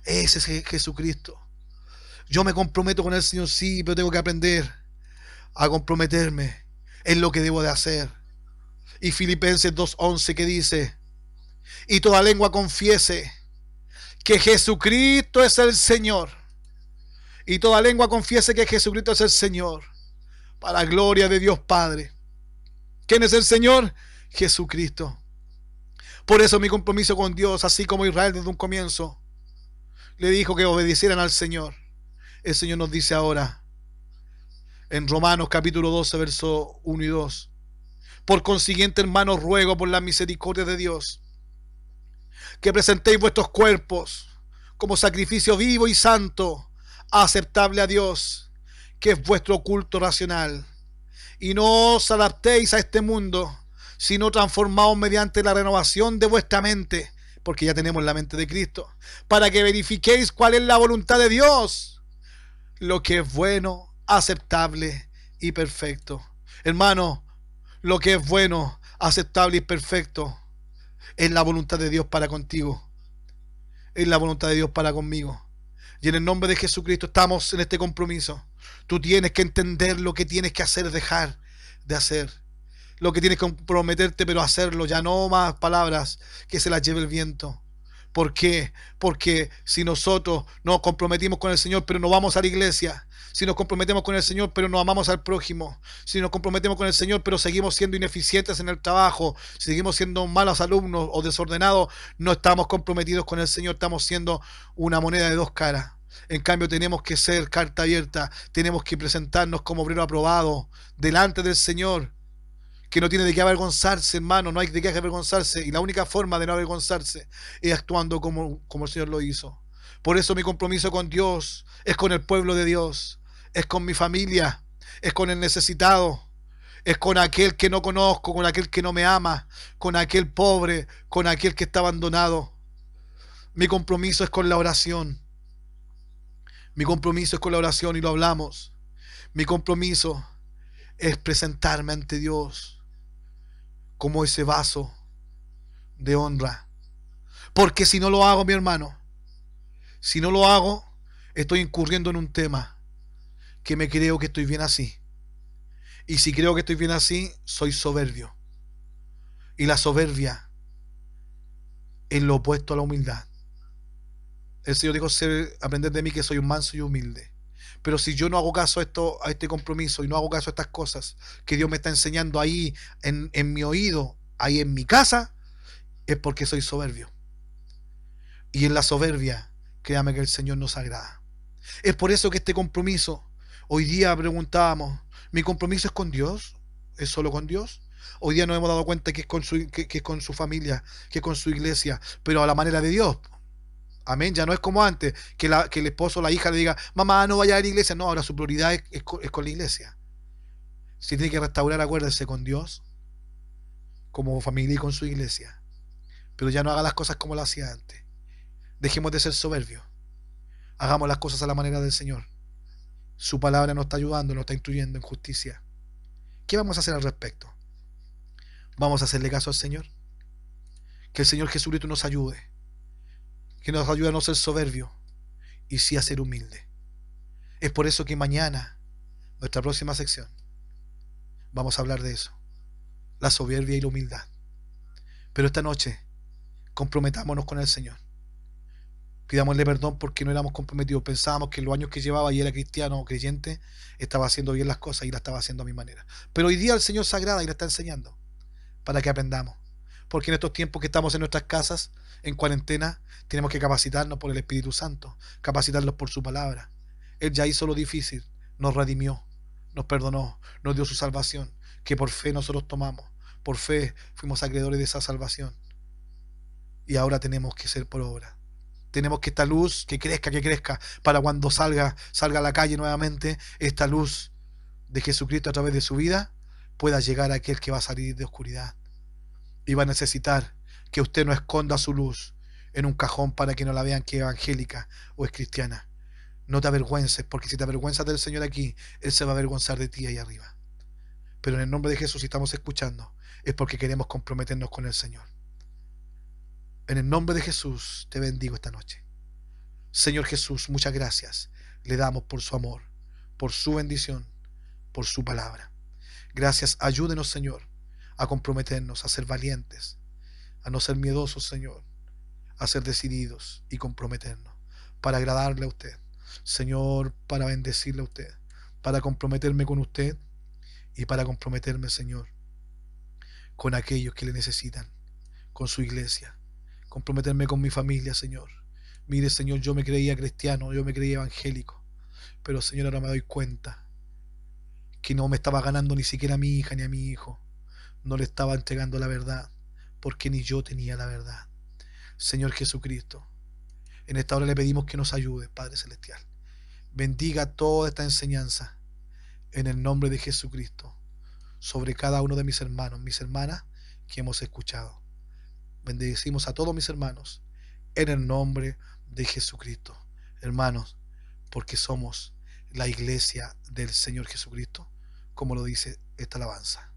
Ese es Jesucristo. Yo me comprometo con el Señor, sí, pero tengo que aprender a comprometerme en lo que debo de hacer. Y Filipenses 2:11 que dice, y toda lengua confiese que Jesucristo es el Señor. Y toda lengua confiese que Jesucristo es el Señor, para gloria de Dios Padre. ¿Quién es el Señor? Jesucristo. Por eso mi compromiso con Dios, así como Israel desde un comienzo le dijo que obedecieran al Señor, el Señor nos dice ahora en Romanos capítulo 12, verso 1 y 2. Por consiguiente, hermanos, ruego por la misericordia de Dios que presentéis vuestros cuerpos como sacrificio vivo y santo, aceptable a Dios, que es vuestro culto racional. Y no os adaptéis a este mundo, sino transformaos mediante la renovación de vuestra mente, porque ya tenemos la mente de Cristo, para que verifiquéis cuál es la voluntad de Dios, lo que es bueno, aceptable y perfecto. Hermano, lo que es bueno, aceptable y perfecto es la voluntad de Dios para contigo, es la voluntad de Dios para conmigo. Y en el nombre de Jesucristo estamos en este compromiso. Tú tienes que entender lo que tienes que hacer, dejar de hacer. Lo que tienes que comprometerte, pero hacerlo. Ya no más palabras que se las lleve el viento. ¿Por qué? Porque si nosotros nos comprometimos con el Señor, pero no vamos a la iglesia, si nos comprometemos con el Señor, pero no amamos al prójimo, si nos comprometemos con el Señor, pero seguimos siendo ineficientes en el trabajo, seguimos siendo malos alumnos o desordenados, no estamos comprometidos con el Señor, estamos siendo una moneda de dos caras. En cambio, tenemos que ser carta abierta, tenemos que presentarnos como obrero aprobado delante del Señor, que no tiene de qué avergonzarse, hermano, no hay de qué avergonzarse, y la única forma de no avergonzarse es actuando como el Señor lo hizo. Por eso mi compromiso con Dios es con el pueblo de Dios, es con mi familia, es con el necesitado, es con aquel que no conozco, con aquel que no me ama, con aquel pobre, con aquel que está abandonado. Mi compromiso es con la oración, mi compromiso es con la oración y lo hablamos. Mi compromiso es presentarme ante Dios como ese vaso de honra. Porque si no lo hago, mi hermano, si no lo hago, estoy incurriendo en un tema que me creo que estoy bien así. Y si creo que estoy bien así, soy soberbio. Y la soberbia es lo opuesto a la humildad. El Señor dijo, aprender de mí que soy un manso y humilde. Pero si yo no hago caso a este compromiso y no hago caso a estas cosas que Dios me está enseñando ahí en mi oído, ahí en mi casa, es porque soy soberbio. Y en la soberbia, créame que el Señor nos agrada. Es por eso que este compromiso, hoy día preguntábamos, ¿mi compromiso es con Dios? ¿Es solo con Dios? Hoy día nos hemos dado cuenta que es con su familia, que es con su iglesia, pero a la manera de Dios. Amén, ya no es como antes, que el esposo o la hija le diga, mamá, no vaya a la iglesia. No, ahora su prioridad es con la iglesia. Si tiene que restaurar, acuérdese con Dios, como familia y con su iglesia. Pero ya no haga las cosas como lo hacía antes. Dejemos de ser soberbios. Hagamos las cosas a la manera del Señor. Su palabra nos está ayudando, nos está instruyendo en justicia. ¿Qué vamos a hacer al respecto? ¿Vamos a hacerle caso al Señor? Que el Señor Jesucristo nos ayude. Que nos ayude a no ser soberbio y sí a ser humilde. Es por eso que mañana, nuestra próxima sección, vamos a hablar de eso. La soberbia y la humildad. Pero esta noche, comprometámonos con el Señor. Pidámosle perdón porque no éramos comprometidos. Pensábamos que en los años que llevaba y era cristiano o creyente, estaba haciendo bien las cosas y la estaba haciendo a mi manera. Pero hoy día el Señor se agrada y la está enseñando para que aprendamos. Porque en estos tiempos que estamos en nuestras casas, en cuarentena, tenemos que capacitarnos por el Espíritu Santo, capacitarnos por su palabra. Él ya hizo lo difícil, nos redimió, nos perdonó, nos dio su salvación, que por fe nosotros tomamos. Por fe fuimos acreedores de esa salvación. Y ahora tenemos que ser por obra. Tenemos que esta luz que crezca, para cuando salga a la calle nuevamente, esta luz de Jesucristo a través de su vida pueda llegar a aquel que va a salir de oscuridad. Y va a necesitar que usted no esconda su luz en un cajón para que no la vean que es evangélica o es cristiana. No te avergüences, porque si te avergüenzas del Señor aquí, Él se va a avergonzar de ti ahí arriba. Pero en el nombre de Jesús, si estamos escuchando, es porque queremos comprometernos con el Señor. En el nombre de Jesús te bendigo esta noche. Señor Jesús, muchas gracias. le damos por su amor, por su bendición, por su palabra. Gracias, ayúdenos, Señor, a comprometernos, a ser valientes, a no ser miedosos, Señor, a ser decididos y comprometernos para agradarle a usted, Señor, para bendecirle a usted, para comprometerme con usted y para comprometerme, Señor, con aquellos que le necesitan, con su iglesia, comprometerme con mi familia, Señor. Mire, Señor, yo me creía cristiano, yo me creía evangélico, pero, Señor, ahora me doy cuenta que no me estaba ganando ni siquiera a mi hija ni a mi hijo, no le estaba entregando la verdad, porque ni yo tenía la verdad. Señor Jesucristo, en esta hora le pedimos que nos ayude, Padre Celestial. Bendiga toda esta enseñanza en el nombre de Jesucristo sobre cada uno de mis hermanos, mis hermanas que hemos escuchado. Bendecimos a todos mis hermanos en el nombre de Jesucristo. Hermanos, porque somos la iglesia del Señor Jesucristo, como lo dice esta alabanza.